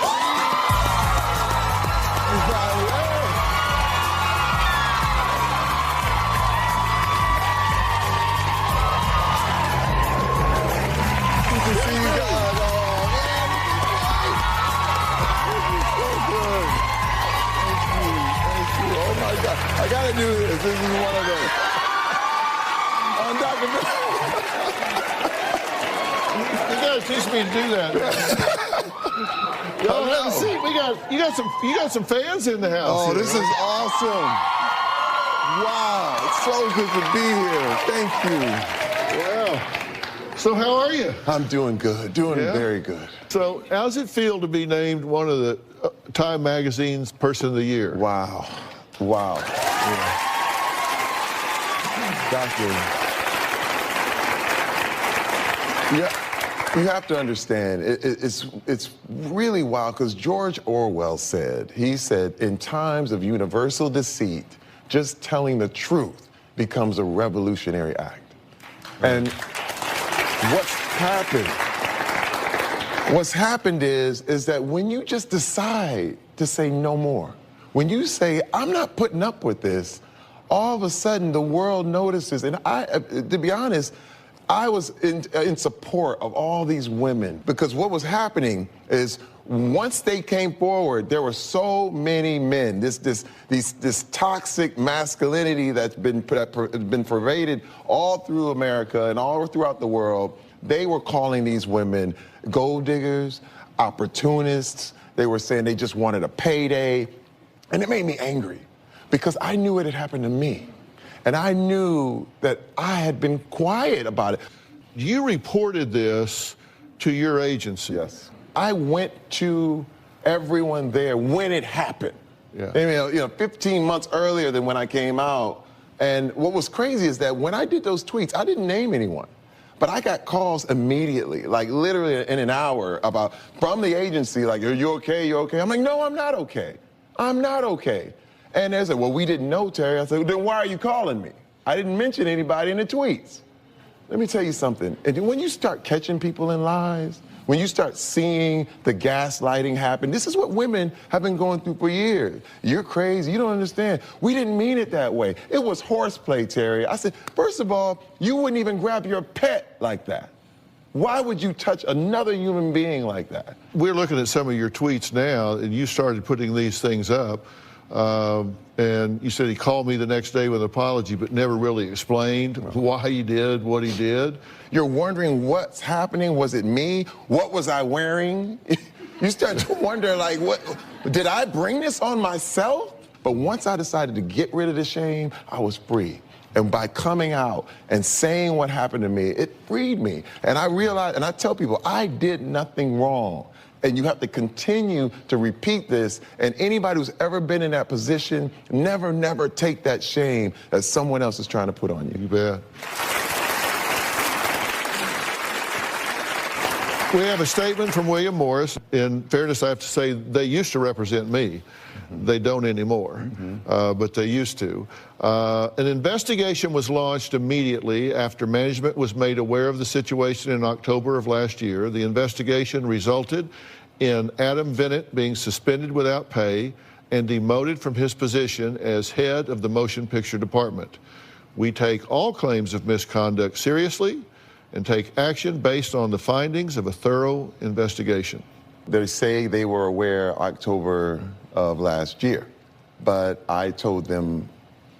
I gotta do this. This is one of those. On Dr. You gotta teach me to do that. Y'all have a seat. You got some fans in the house. Oh, here. this is awesome. Wow, it's so good to be here. Thank you. Wow. So how are you? I'm doing good. Doing very good. So how's it feel to be named one of the Time Magazine's Person of the Year? Wow. Wow. Yeah. Doctor. Yeah, you have to understand, it's really wild, because George Orwell said, in times of universal deceit, just telling the truth becomes a revolutionary act. And what's happened is that when you just decide to say no more, when you say, I'm not putting up with this, all of a sudden the world notices. And to be honest, I was in support of all these women, because what was happening is once they came forward, there were so many men, this toxic masculinity that's been pervaded all through America and all throughout the world. They were calling these women gold diggers, opportunists. They were saying they just wanted a payday. And it made me angry, because I knew it had happened to me. And I knew that I had been quiet about it. You reported this to your agency. Yes. I went to everyone there when it happened. Yeah. I mean, 15 months earlier than when I came out. And what was crazy is that when I did those tweets, I didn't name anyone. But I got calls immediately, like literally in an hour, from the agency, like, are you okay? You okay? I'm like, no, I'm not okay. I'm not okay. And they said, well, we didn't know, Terry. I said, well, then why are you calling me? I didn't mention anybody in the tweets. Let me tell you something. And when you start catching people in lies, when you start seeing the gaslighting happen, this is what women have been going through for years. You're crazy. You don't understand. We didn't mean it that way. It was horseplay, Terry. I said, first of all, you wouldn't even grab your pet like that. Why would you touch another human being like that? We're looking at some of your tweets now, and you started putting these things up. And you said he called me the next day with an apology, but never really explained why he did what he did. You're wondering what's happening. Was it me? What was I wearing? You start to wonder, like, what? Did I bring this on myself? But once I decided to get rid of the shame, I was free. And by coming out and saying what happened to me, it freed me. And I realized, and I tell people, I did nothing wrong. And you have to continue to repeat this. And anybody who's ever been in that position, never take that shame that someone else is trying to put on you. You bet. We have a statement from William Morris. In fairness, I have to say they used to represent me. They don't anymore, but they used to. An investigation was launched immediately after management was made aware of the situation in October of last year. The investigation resulted in Adam Bennett being suspended without pay and demoted from his position as head of the motion picture department. We take all claims of misconduct seriously and take action based on the findings of a thorough investigation. They say they were aware October of last year, but I told them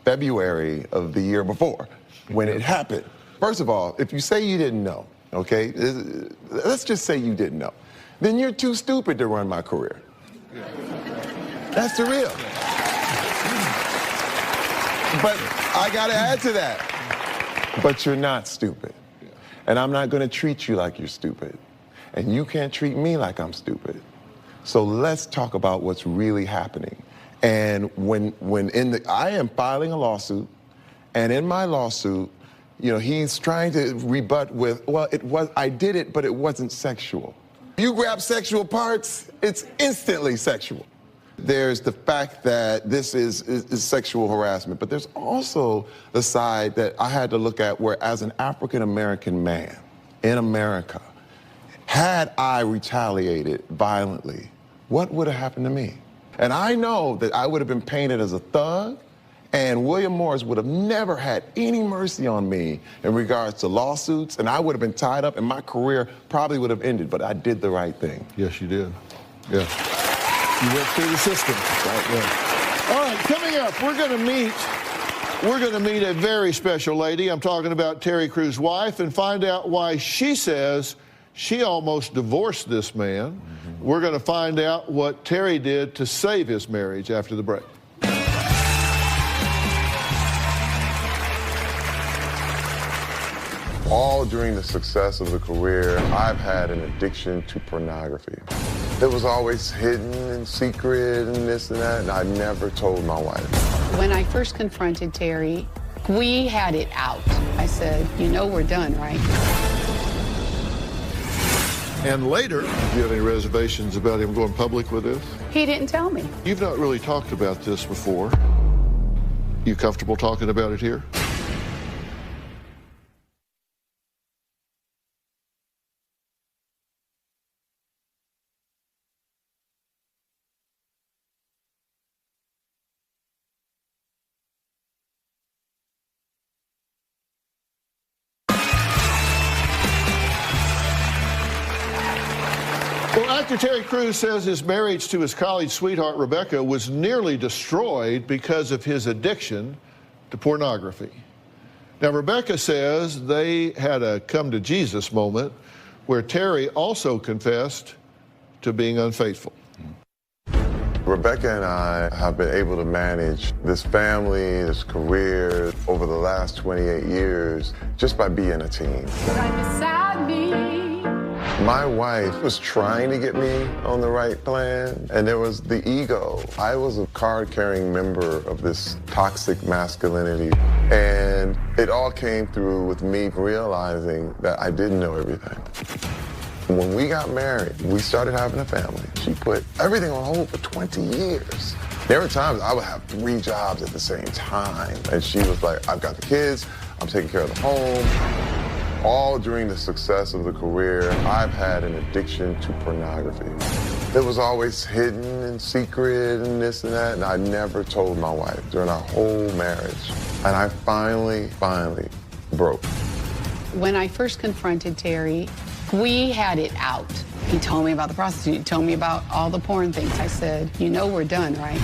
February of the year before when it happened. First of all, if you say you didn't know, okay, let's just say you didn't know, then you're too stupid to run my career. That's the real. But I gotta add to that, but you're not stupid. And I'm not gonna treat you like you're stupid. And you can't treat me like I'm stupid. So let's talk about what's really happening. And I am filing a lawsuit, and in my lawsuit, you know, he's trying to rebut with, well, I did it, but it wasn't sexual. You grab sexual parts, it's instantly sexual. There's the fact that this is sexual harassment, but there's also the side that I had to look at where, as an African-American man in America, had I retaliated violently, what would have happened to me? And I know that I would have been painted as a thug, and William Morris would have never had any mercy on me in regards to lawsuits, and I would have been tied up, and my career probably would have ended, but I did the right thing. Yes, you did. Yeah. You went through the system. Right, yeah. All right, coming up, we're going to meet a very special lady. I'm talking about Terry Crews' wife, and find out why she says she almost divorced this man. We're going to find out what Terry did to save his marriage after the break. All during the success of the career, I've had an addiction to pornography. It was always hidden and secret and this and that, and I never told my wife. When I first confronted Terry, we had it out. I said, you know we're done, right? And later, do you have any reservations about him going public with this? He didn't tell me. You've not really talked about this before. You comfortable talking about it here? After Terry Crews says his marriage to his college sweetheart, Rebecca, was nearly destroyed because of his addiction to pornography. Now, Rebecca says they had a come-to-Jesus moment where Terry also confessed to being unfaithful. Rebecca and I have been able to manage this family, this career over the last 28 years just by being a team. Right beside me. My wife was trying to get me on the right plan, and there was the ego. I was a card-carrying member of this toxic masculinity, and it all came through with me realizing that I didn't know everything. When we got married, we started having a family. She put everything on hold for 20 years. There were times I would have 3 jobs at the same time, and she was like, I've got the kids, I'm taking care of the home. All during the success of the career, I've had an addiction to pornography. It was always hidden and secret and this and that, and I never told my wife during our whole marriage. And I finally broke. When I first confronted Terry, we had it out. He told me about the prostitute. He told me about all the porn things. I said, you know we're done, right?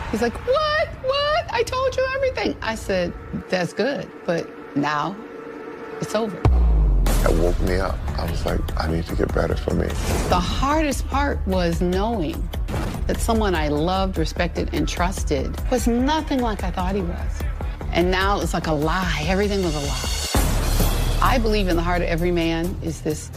He's like, what? I told you everything. I said, that's good, but now it's over. That woke me up. I was like, I need to get better for me. The hardest part was knowing that someone I loved, respected, and trusted was nothing like I thought he was. And now it's like a lie. Everything was a lie. I believe in the heart of every man is this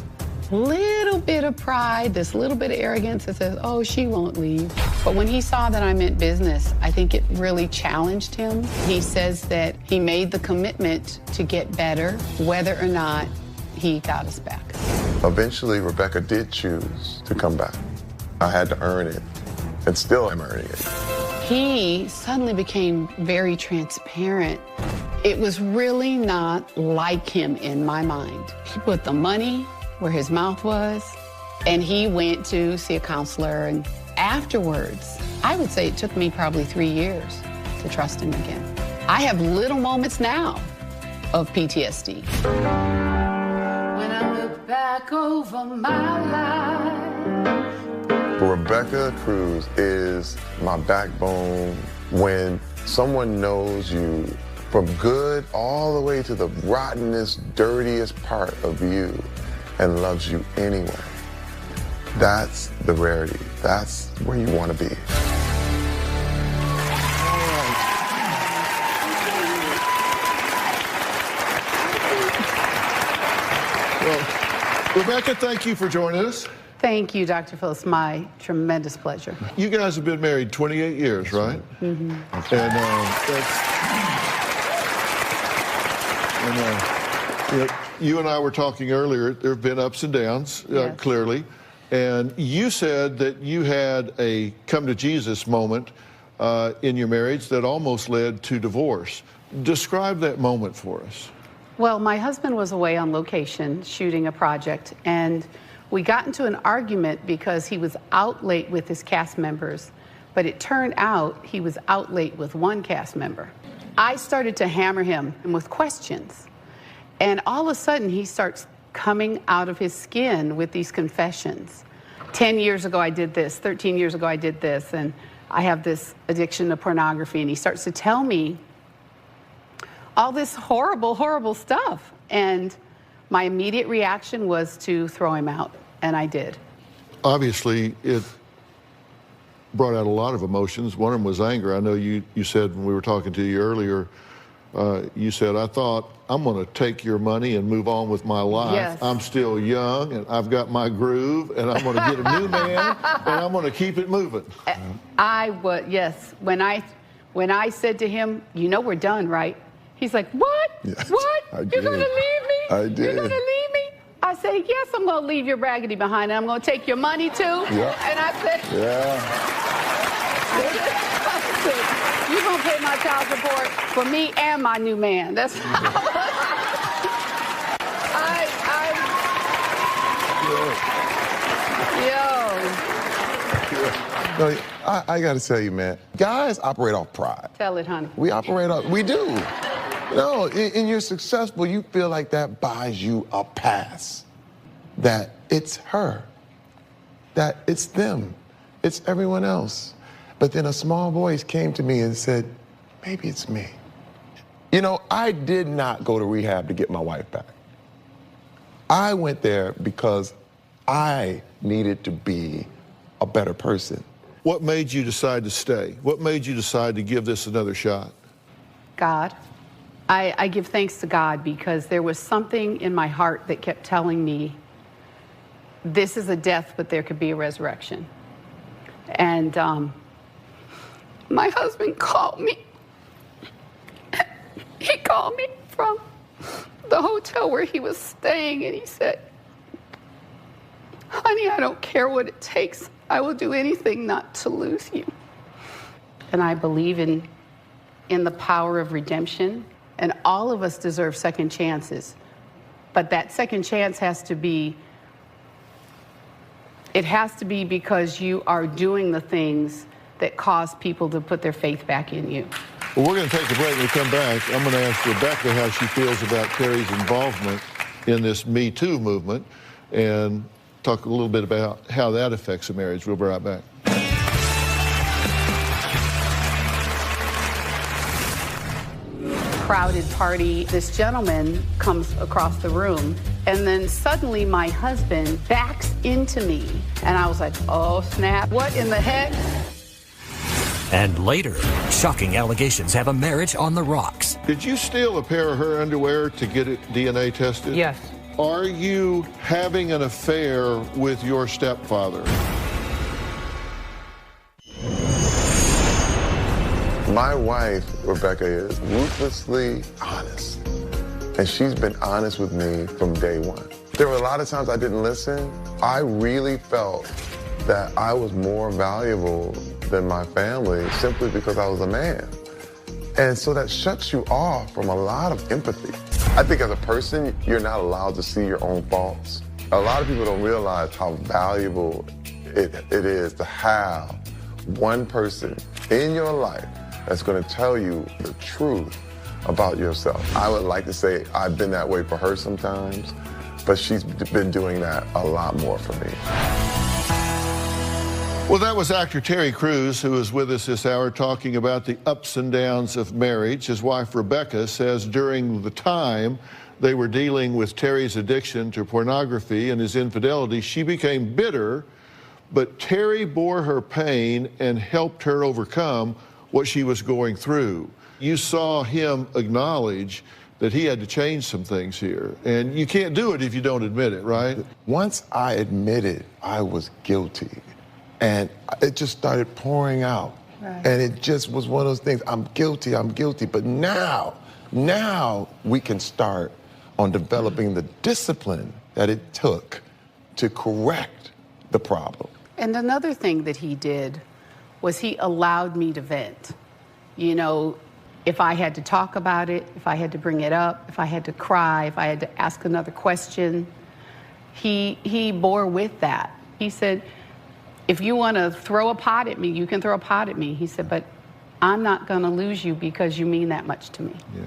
little bit of pride, this little bit of arrogance that says, oh, she won't leave. But when he saw that I meant business, I think it really challenged him. He says that he made the commitment to get better, whether or not he got us back. Eventually, Rebecca did choose to come back. I had to earn it, and still am earning it. He suddenly became very transparent. It was really not like him in my mind. He put the money where his mouth was, and he went to see a counselor. And afterwards, I would say it took me probably 3 years to trust him again. I have little moments now of PTSD. When I look back over my life. Rebecca Cruz is my backbone. When someone knows you from good all the way to the rottenest, dirtiest part of you and loves you anyway, that's the rarity. That's where you want to be. Well, Rebecca, thank you for joining us. Thank you, Dr. Phil. It's my tremendous pleasure. You guys have been married 28 years, right? Mm-hmm. You and I were talking earlier, there have been ups and downs, Yes. clearly. And you said that you had a come to Jesus moment in your marriage that almost led to divorce. Describe that moment for us. Well, my husband was away on location shooting a project, and we got into an argument because he was out late with his cast members, but it turned out he was out late with one cast member. I started to hammer him with questions, and all of a sudden he starts coming out of his skin with these confessions. 10 years ago I did this, 13 years ago I did this, and I have this addiction to pornography, and he starts to tell me all this horrible, horrible stuff. And my immediate reaction was to throw him out, and I did. Obviously, it brought out a lot of emotions. One of them was anger. I know you said when we were talking to you earlier, you said, I thought, I'm going to take your money and move on with my life. Yes. I'm still young, and I've got my groove, and I'm going to get a new man, and I'm going to keep it moving. Yes. When I said to him, you know we're done, right? He's like, what? Yes, What? I You're did. going to leave me? I did. You're going to leave me? I said, yes, I'm going to leave your raggedy behind, and I'm going to take your money, too. Yeah. And I said, you're going to pay my child support for me and my new man. That's No, I got to tell you, man, guys operate off pride. Tell it, honey. We do. No, and you're successful, you feel like that buys you a pass. That it's her. That it's them. It's everyone else. But then a small voice came to me and said, maybe it's me. You know, I did not go to rehab to get my wife back. I went there because I needed to be a better person. What made you decide to stay? What made you decide to give this another shot? God. I give thanks to God because there was something in my heart that kept telling me, this is a death, but there could be a resurrection. And my husband called me. He called me from the hotel where he was staying, and he said, honey, I don't care what it takes. I will do anything not to lose you. And I believe in the power of redemption, and all of us deserve second chances. But that second chance has to be because you are doing the things that cause people to put their faith back in you. Well, we're going to take a break. When we come back, I'm going to ask Rebecca how she feels about Terry's involvement in this Me Too movement and talk a little bit about how that affects a marriage. We'll be right back. Crowded party. This gentleman comes across the room, and then suddenly my husband backs into me, and I was like, oh snap, what in the heck? And later, shocking allegations have a marriage on the rocks. Did you steal a pair of her underwear to get it DNA tested? Yes. Are you having an affair with your stepfather? My wife, Rebecca, is ruthlessly honest. And she's been honest with me from day one. There were a lot of times I didn't listen. I really felt that I was more valuable than my family simply because I was a man. And so that shuts you off from a lot of empathy. I think as a person, you're not allowed to see your own faults. A lot of people don't realize how valuable it is to have one person in your life that's going to tell you the truth about yourself. I would like to say I've been that way for her sometimes, but she's been doing that a lot more for me. Well, that was actor Terry Crews, who is with us this hour talking about the ups and downs of marriage. His wife, Rebecca, says during the time they were dealing with Terry's addiction to pornography and his infidelity, she became bitter, but Terry bore her pain and helped her overcome what she was going through. You saw him acknowledge that he had to change some things here. And you can't do it if you don't admit it, right? Once I admitted I was guilty, and it just started pouring out. Right. And it just was one of those things, I'm guilty. But now we can start on developing the discipline that it took to correct the problem. And another thing that he did was he allowed me to vent. You know, if I had to talk about it, if I had to bring it up, if I had to cry, if I had to ask another question, he bore with that. He said, if you want to throw a pot at me, you can throw a pot at me. He said, but I'm not going to lose you because you mean that much to me. Yeah.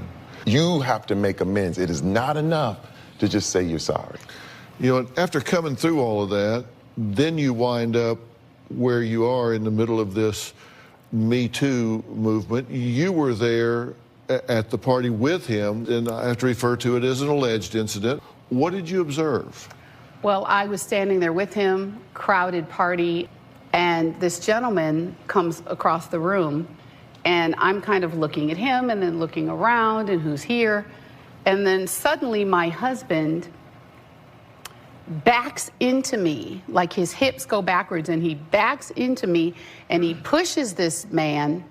You have to make amends. It is not enough to just say you're sorry. You know, after coming through all of that, then you wind up where you are in the middle of this Me Too movement. You were there at the party with him, and I have to refer to it as an alleged incident. What did you observe? Well, I was standing there with him, crowded party, and this gentleman comes across the room, and I'm kind of looking at him and then looking around and who's here. And then suddenly my husband backs into me, like his hips go backwards, and he backs into me and he pushes this man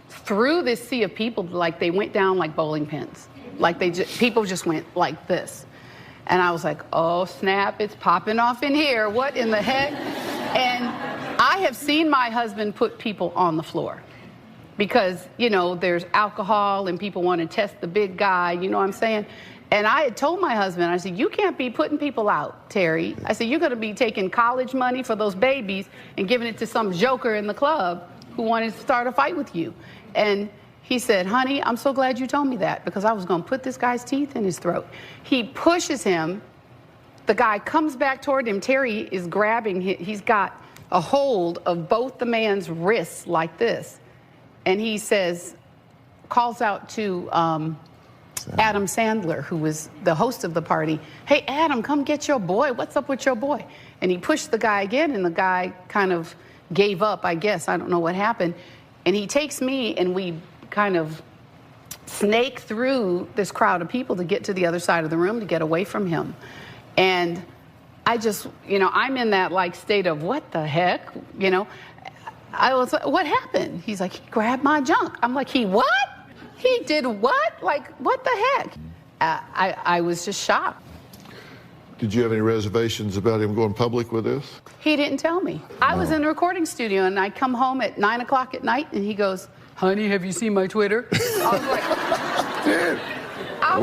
through this sea of people like they went down like bowling pins. Like people just went like this. And I was like, oh snap, it's popping off in here. What in the heck? And I have seen my husband put people on the floor because, you know, there's alcohol and people want to test the big guy, you know what I'm saying? And I had told my husband, I said, you can't be putting people out, Terry. I said, you're going to be taking college money for those babies and giving it to some joker in the club who wanted to start a fight with you. And he said, honey, I'm so glad you told me that because I was going to put this guy's teeth in his throat. He pushes him. The guy comes back toward him. Terry is grabbing, he's got a hold of both the man's wrists like this. And he says, calls out to Adam Sandler, who was the host of the party. Hey, Adam, come get your boy. What's up with your boy? And he pushed the guy again, and the guy kind of gave up, I guess. I don't know what happened. And he takes me, and we kind of snake through this crowd of people to get to the other side of the room to get away from him. And I just, you know, I'm in that like state of what the heck, you know. I was like, what happened? He's like, he grabbed my junk. I'm like, he what? He did what? Like, what the heck? I was just shocked. Did you have any reservations about him going public with this? He didn't tell me. I was in the recording studio, and I come home at 9 o'clock at night, and he goes, honey, have you seen my Twitter? I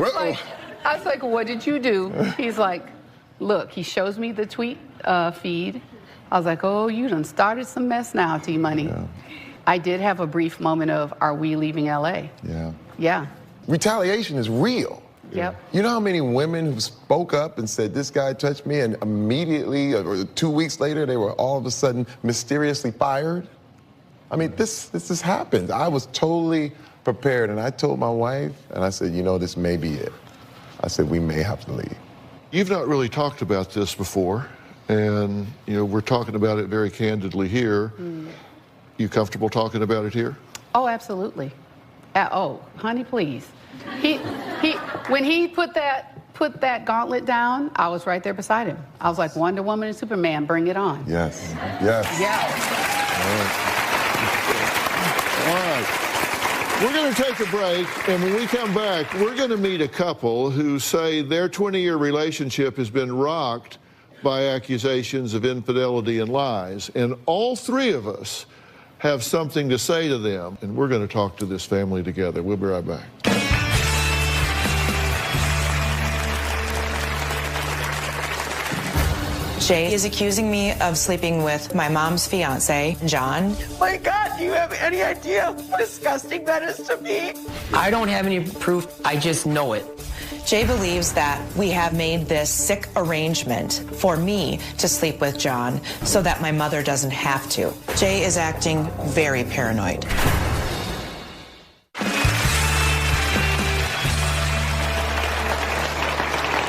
was like, what did you do? He's like, look, he shows me the tweet feed. I was like, oh, you done started some mess now, T-Money. Yeah. I did have a brief moment of, are we leaving L.A.? Yeah. Yeah. Retaliation is real. Yep. You know how many women who spoke up and said, this guy touched me, and immediately, or 2 weeks later, they were all of a sudden mysteriously fired? I mean, this has happened. I was totally prepared, and I told my wife, and I said, you know, this may be it. I said, we may have to leave. You've not really talked about this before, and, you know, we're talking about it very candidly here. You comfortable talking about it here? Oh, absolutely. Oh, honey, please. When he put that gauntlet down, I was right there beside him. I was like, Wonder Woman and Superman, bring it on. Yes. Yes. All right. We're going to take a break, and when we come back, we're going to meet a couple who say their 20-year relationship has been rocked by accusations of infidelity and lies. And all three of us have something to say to them, and we're going to talk to this family together. We'll be right back. Jay is accusing me of sleeping with my mom's fiance, John. My God, do you have any idea how disgusting that is to me? I don't have any proof. I just know it. Jay believes that we have made this sick arrangement for me to sleep with John so that my mother doesn't have to. Jay is acting very paranoid.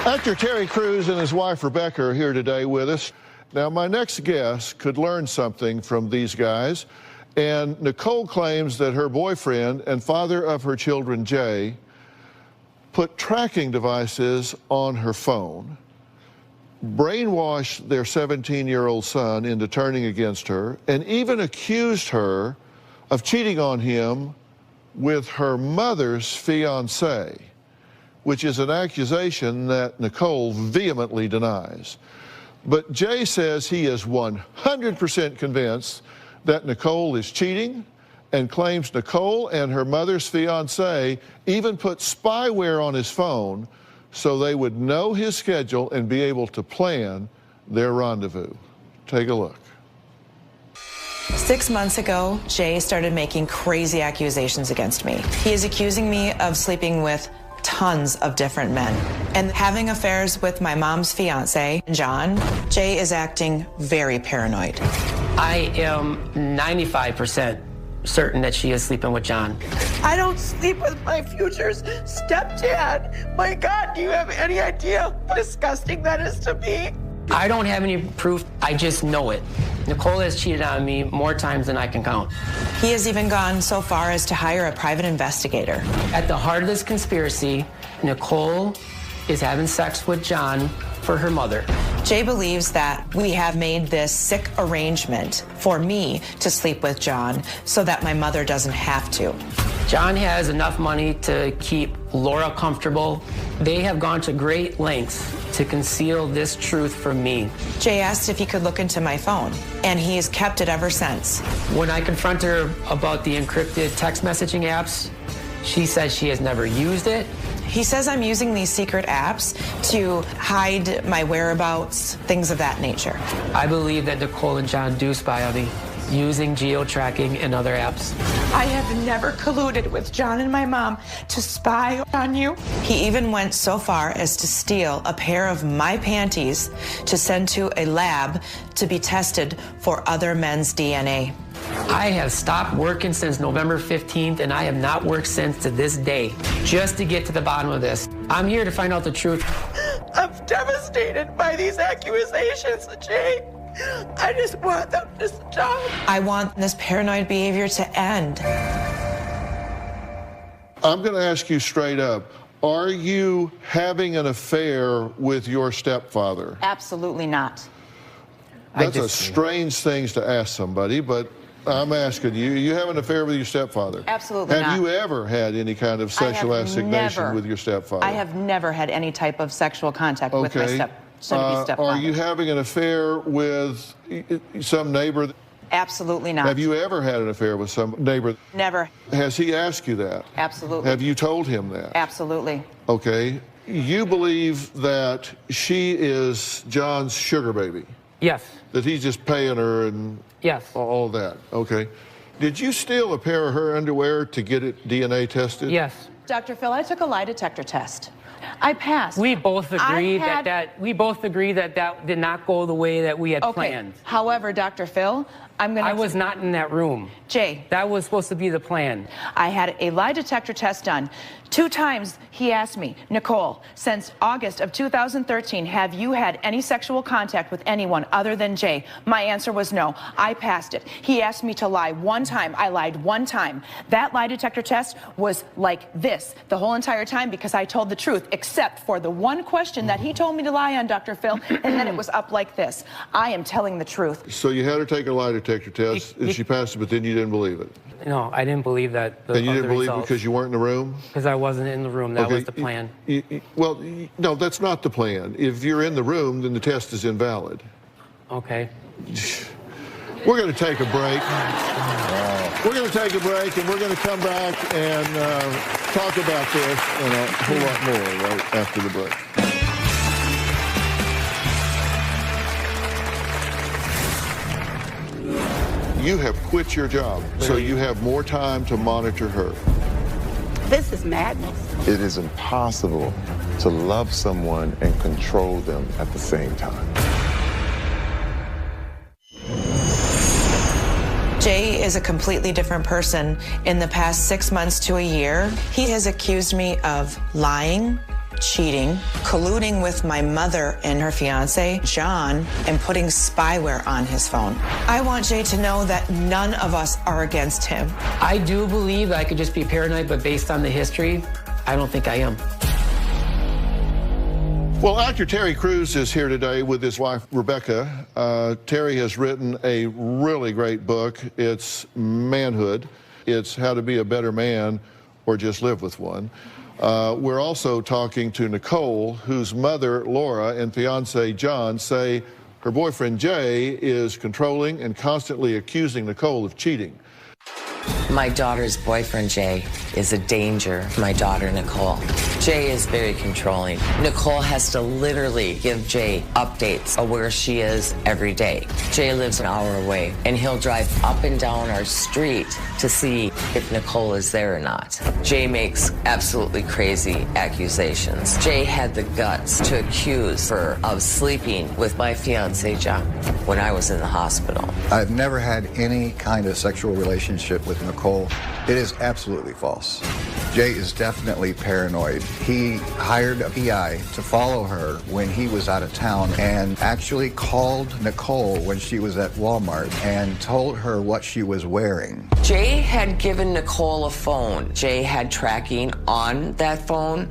Actor Terry Crews and his wife Rebecca are here today with us. Now, my next guest could learn something from these guys, and Nicole claims that her boyfriend and father of her children, Jay, put tracking devices on her phone, brainwashed their 17-year-old son into turning against her, and even accused her of cheating on him with her mother's fiancé, which is an accusation that Nicole vehemently denies. But Jay says he is 100% convinced that Nicole is cheating, and claims Nicole and her mother's fiancé even put spyware on his phone so they would know his schedule and be able to plan their rendezvous. Take a look. 6 months ago, Jay started making crazy accusations against me. He is accusing me of sleeping with tons of different men and having affairs with my mom's fiance, John. Jay is acting very paranoid. I am 95% certain that she is sleeping with John. I don't sleep with my future's stepdad. My God, do you have any idea how disgusting that is to me? I don't have any proof. I just know it. Nicole has cheated on me more times than I can count. He has even gone so far as to hire a private investigator. At the heart of this conspiracy, Nicole is having sex with John for her mother. Jay believes that we have made this sick arrangement for me to sleep with John so that my mother doesn't have to. John has enough money to keep Laura comfortable. They have gone to great lengths to conceal this truth from me. Jay asked if he could look into my phone, and he has kept it ever since. When I confront her about the encrypted text messaging apps, she says she has never used it. He says I'm using these secret apps to hide my whereabouts, things of that nature. I believe that Nicole and John do spy on me, using geo-tracking and other apps. I have never colluded with John and my mom to spy on you. He even went so far as to steal a pair of my panties to send to a lab to be tested for other men's DNA. I have stopped working since November 15th, and I have not worked since to this day, just to get to the bottom of this. I'm here to find out the truth. I'm devastated by these accusations, Jay. I just want them to stop. I want this paranoid behavior to end. I'm going to ask you straight up, are you having an affair with your stepfather? Absolutely not. That's a strange thing to ask somebody, but I'm asking you, you have an affair with your stepfather? Absolutely not. Have you ever had any kind of sexual assignation with your stepfather? I have never had any type of sexual contact with my stepfather. Are you having an affair with some neighbor? Absolutely not. Have you ever had an affair with some neighbor? Never. Has he asked you that? Absolutely. Have you told him that? Absolutely. Okay. You believe that she is John's sugar baby? Yes. That he's just paying her and all that? Okay. Did you steal a pair of her underwear to get it DNA tested? Yes. Dr. Phil, I took a lie detector test. I passed. We both agreed that did not go the way that we had planned. However, Dr. Phil, I was not in that room. Jay. That was supposed to be the plan. I had a lie detector test done. 2 times he asked me, Nicole, since August of 2013, have you had any sexual contact with anyone other than Jay? My answer was no. I passed it. He asked me to lie 1 time. I lied 1 time. That lie detector test was like this the whole entire time because I told the truth, except for the one question that he told me to lie on, Dr. Phil, and then it was up like this. I am telling the truth. So you had her take a lie detector test, and she passed it, but then you didn't believe it? No, I didn't believe that. And you didn't believe it because you weren't in the room? Because I wasn't in the room. That was the plan. Well, no, that's not the plan. If you're in the room, then the test is invalid. Okay. We're going to take a break. We're going to take a break, and we're going to come back and talk about this and a whole lot more right after the break. You have quit your job, so you have more time to monitor her. This is madness. It is impossible to love someone and control them at the same time. Jay is a completely different person. In the past 6 months to a year, he has accused me of lying, cheating, colluding with my mother and her fiance, John, and putting spyware on his phone. I want Jay to know that none of us are against him. I do believe I could just be paranoid, but based on the history, I don't think I am. Well, actor Terry Crews is here today with his wife, Rebecca. Terry has written a really great book. It's Manhood. It's How to Be a Better Man or Just Live with One. We're also talking to Nicole, whose mother, Laura, and fiance, John, say her boyfriend, Jay, is controlling and constantly accusing Nicole of cheating. My daughter's boyfriend, Jay, is a danger to my daughter, Nicole. Jay is very controlling. Nicole has to literally give Jay updates of where she is every day. Jay lives an hour away, and he'll drive up and down our street to see if Nicole is there or not. Jay makes absolutely crazy accusations. Jay had the guts to accuse her of sleeping with my fiancé, John, when I was in the hospital. I've never had any kind of sexual relationship with Nicole. It is absolutely false. Jay is definitely paranoid. He hired a PI to follow her when he was out of town and actually called Nicole when she was at Walmart and told her what she was wearing. Jay had given Nicole a phone. Jay had tracking on that phone.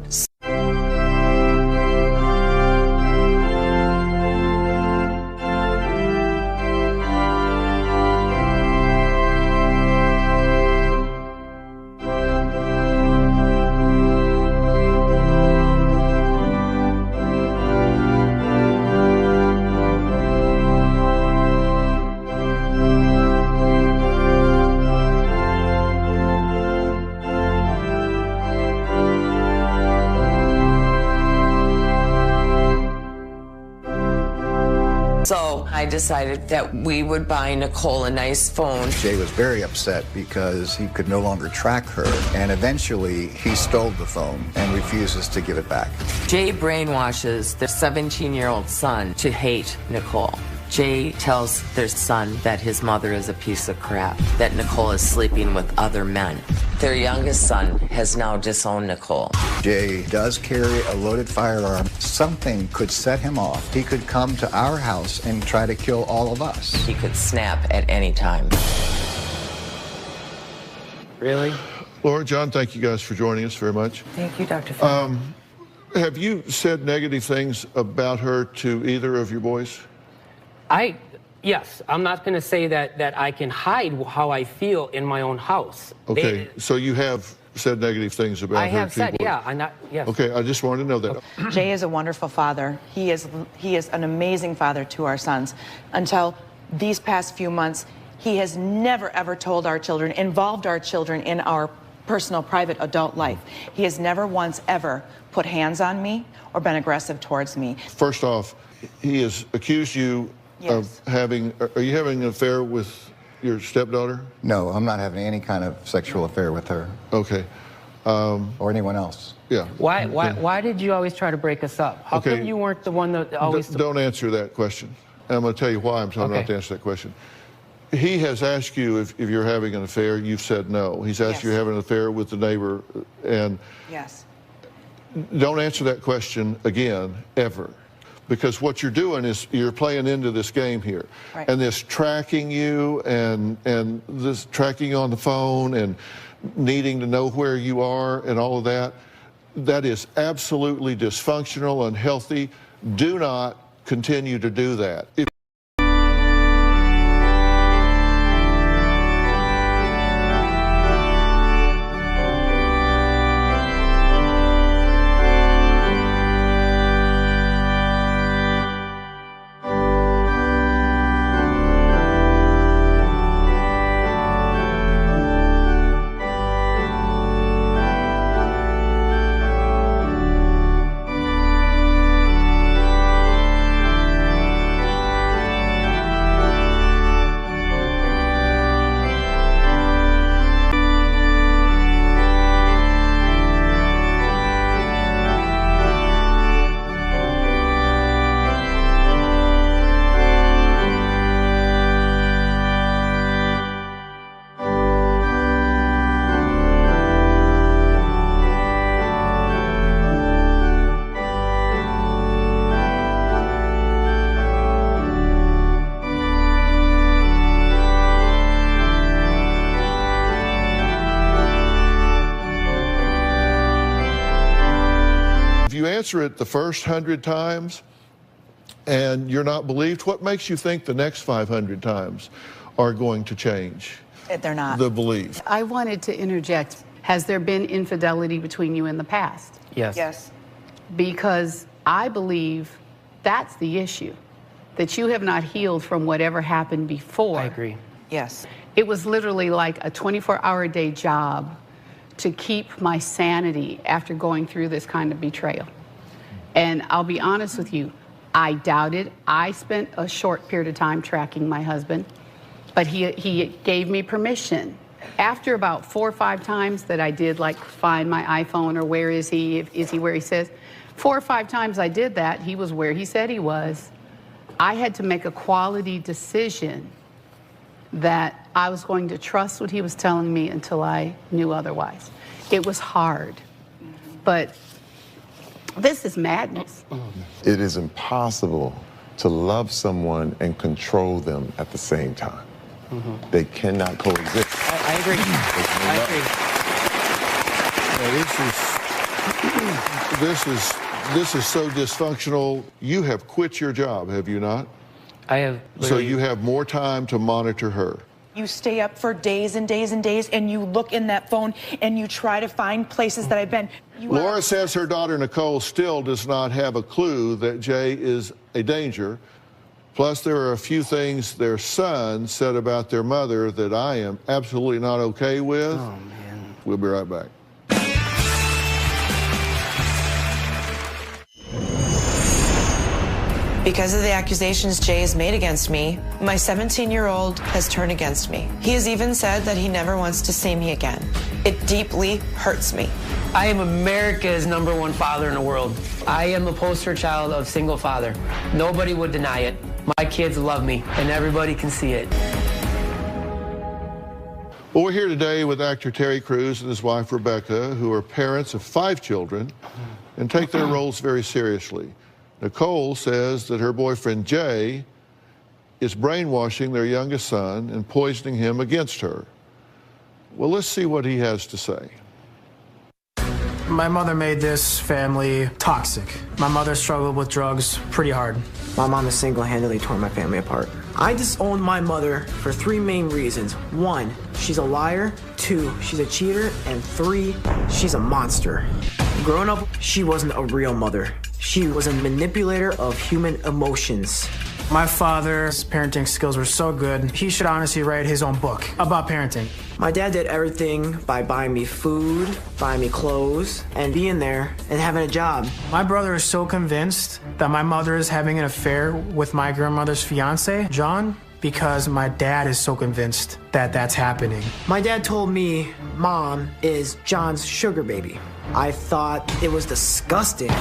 So I decided that we would buy Nicole a nice phone. Jay was very upset because he could no longer track her, and eventually he stole the phone and refuses to give it back. Jay brainwashes their 17-year-old son to hate Nicole. Jay tells their son that his mother is a piece of crap, that Nicole is sleeping with other men. Their youngest son has now disowned Nicole. Jay does carry a loaded firearm. Something could set him off. He could come to our house and try to kill all of us. He could snap at any time. Really? Laura, John, thank you guys for joining us very much. Thank you, Dr. Phil. Have you said negative things about her to either of your boys? Yes, I'm not going to say that I can hide how I feel in my own house. Okay, so you have said negative things about her. I have said, yeah, yes. Okay, I just wanted to know that. Jay is a wonderful father. He is an amazing father to our sons. Until these past few months, he has never, ever told our children, involved our children in our personal, private, adult life. He has never once, ever put hands on me or been aggressive towards me. First off, he has accused you of having, are you having an affair with your stepdaughter? No, I'm not having any kind of sexual affair with her. Okay. Or anyone else. Yeah. Why did you always try to break us up? How come you weren't the one that always... Don't answer that question. And I'm going to tell you why I'm trying not to answer that question. He has asked you if you're having an affair. You've said no. He's asked you to have an affair with the neighbor. And yes. Don't answer that question again, ever. Because what you're doing is you're playing into this game here. Right. And this tracking you and this tracking you on the phone and needing to know where you are and all of that, that is absolutely dysfunctional, unhealthy. Do not continue to do that. If you answer it the first 100 times and you're not believed, what makes you think the next 500 times are going to change? They're not. The belief. I wanted to interject. Has there been infidelity between you in the past? Yes. Yes. Because I believe that's the issue, that you have not healed from whatever happened before. I agree. Yes. It was literally like a 24-hour-a-day job to keep my sanity after going through this kind of betrayal. And I'll be honest with you, I doubted. I spent a short period of time tracking my husband, but he gave me permission. After about 4 or 5 times that I did, like, find my iPhone or where is he, is he where he says, 4 or 5 times I did that, he was where he said he was. I had to make a quality decision that I was going to trust what he was telling me until I knew otherwise. It was hard, but this is madness. It is impossible to love someone and control them at the same time. They cannot coexist. I agree. This is so dysfunctional. You have quit your job, have you not? I have. So you have more time to monitor her. You stay up for days and days and days, and you look in that phone, and you try to find places that I've been. Laura says her daughter Nicole still does not have a clue that Jay is a danger. Plus, there are a few things their son said about their mother that I am absolutely not okay with. Oh, man. We'll be right back. Because of the accusations Jay has made against me, my 17-year-old has turned against me. He has even said that he never wants to see me again. It deeply hurts me. I am America's #1 father in the world. I am a poster child of single father. Nobody would deny it. My kids love me, and everybody can see it. Well, we're here today with actor Terry Crews and his wife Rebecca, who are parents of 5 children and take their roles very seriously. Nicole says that her boyfriend Jay is brainwashing their youngest son and poisoning him against her. Well, let's see what he has to say. My mother made this family toxic. My mother struggled with drugs pretty hard. My mom has single-handedly torn my family apart. I disowned my mother for 3 main reasons. 1, she's a liar. 2, she's a cheater. And 3, she's a monster. Growing up, she wasn't a real mother. She was a manipulator of human emotions. My father's parenting skills were so good, he should honestly write his own book about parenting. My dad did everything by buying me food, buying me clothes, and being there and having a job. My brother is so convinced that my mother is having an affair with my grandmother's fiance, John, because my dad is so convinced that that's happening. My dad told me Mom is John's sugar baby. I thought it was disgusting.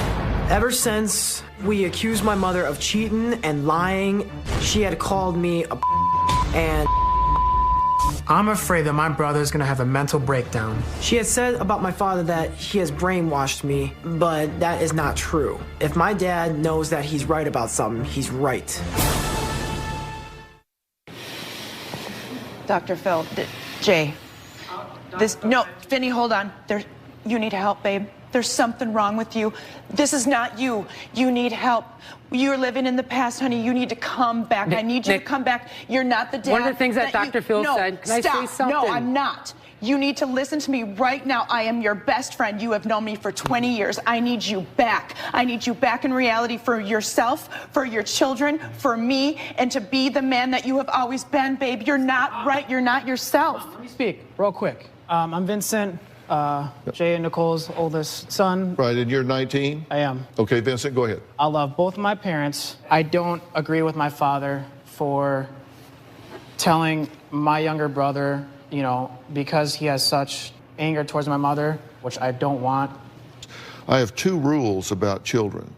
Ever since we accused my mother of cheating and lying, she had called me a and I'm afraid that my brother is going to have a mental breakdown. She has said about my father that he has brainwashed me, but that is not true. If my dad knows that he's right about something, he's right. Dr. Phil, Jay, no, Finny, hold on. You need help, babe. There's something wrong with you. This is not you. You need help. You're living in the past, honey. You need to come back. I need you to come back. You're not the dad. One of the things that Dr. Phil said, can I say something? No, I'm not. You need to listen to me right now. I am your best friend. You have known me for 20 years. I need you back. I need you back in reality for yourself, for your children, for me, and to be the man that you have always been, babe. You're not right. You're not yourself. Let me speak real quick. I'm Vincent, Jay and Nicole's oldest son. Right, and you're 19? I am. Okay, Vincent, go ahead. I love both of my parents. I don't agree with my father for telling my younger brother, you know, because he has such anger towards my mother, which I don't want. I have two rules about children.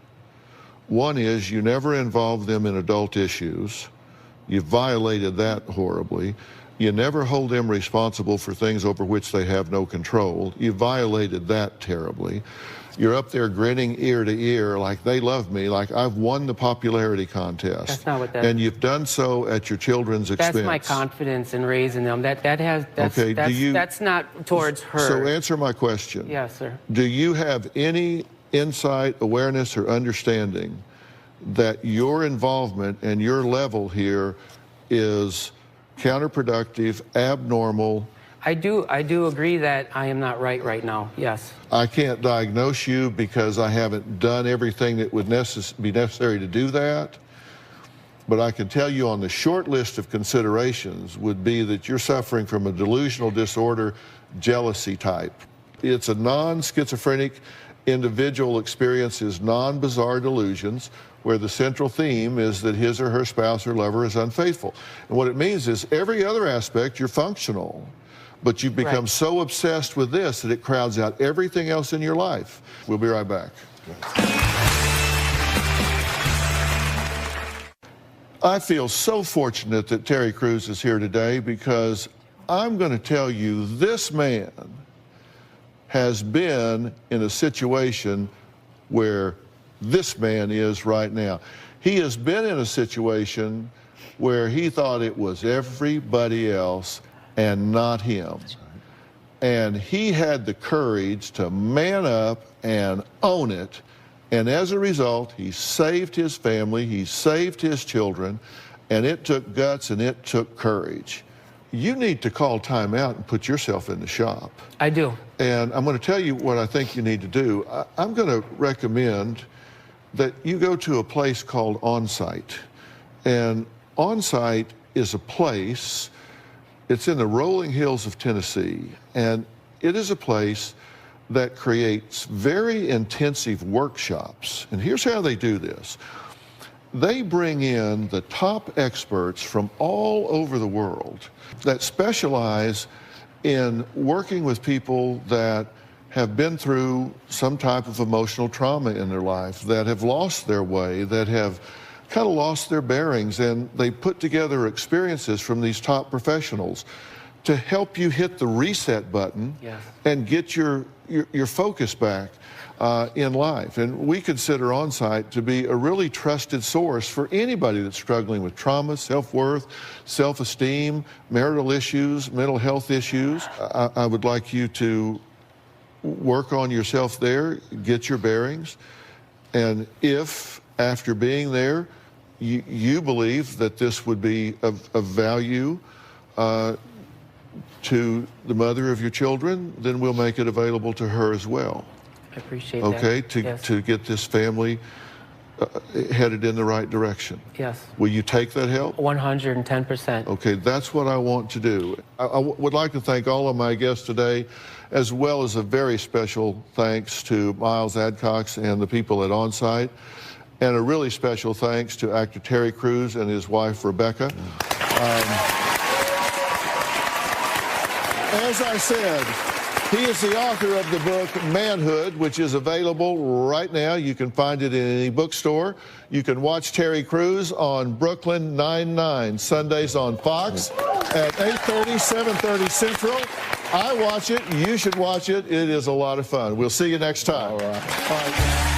One is you never involve them in adult issues. You've violated that horribly. You never hold them responsible for things over which they have no control. You violated that terribly. You're up there grinning ear to ear like they love me, like I've won the popularity contest. That's not what that is. And you've done so at your children's expense. That's my confidence in raising them. That's not towards her. So answer my question. Yes, sir. Do you have any insight, awareness, or understanding that your involvement and your level here is counterproductive, abnormal? I do agree that I am not right now, yes. I can't diagnose you because I haven't done everything that would be necessary to do that. But I can tell you on the short list of considerations would be that you're suffering from a delusional disorder, jealousy type. It's a non-schizophrenic individual experiences non-bizarre delusions where the central theme is that his or her spouse or lover is unfaithful. And what it means is every other aspect you're functional, but you've become so obsessed with this that it crowds out everything else in your life. We'll be right back. I feel so fortunate that Terry Crews is here today because I'm going to tell you this man has been in a situation where this man is right now. He has been in a situation where he thought it was everybody else and not him. And he had the courage to man up and own it. And as a result, he saved his family, he saved his children, and it took guts and it took courage. You need to call time out and put yourself in the shop. I do. And I'm going to tell you what I think you need to do. I'm going to recommend that you go to a place called Onsite. And Onsite is a place, it's in the rolling hills of Tennessee, and it is a place that creates very intensive workshops. And here's how they do this. They bring in the top experts from all over the world that specialize in working with people that have been through some type of emotional trauma in their life, that have lost their way, that have kind of lost their bearings, and they put together experiences from these top professionals to help you hit the reset button and get your focus back in life. And we consider Onsite to be a really trusted source for anybody that's struggling with trauma, self-worth, self-esteem, marital issues, mental health issues. I would like you to work on yourself there, get your bearings, and if after being there you believe that this would be of value to the mother of your children, then we'll make it available to her as well. I appreciate that. Okay, to get this family headed in the right direction. Yes. Will you take that help? 110%. Okay, that's what I want to do. I would like to thank all of my guests today, as well as a very special thanks to Miles Adcox and the people at Onsite, and a really special thanks to actor Terry Crews and his wife, Rebecca. As I said, He is the author of the book Manhood, which is available right now. You can find it in any bookstore. You can watch Terry Crews on Brooklyn Nine-Nine, Sundays on Fox at 8:30, 7:30 Central. I watch it. You should watch it. It is a lot of fun. We'll see you next time. All right.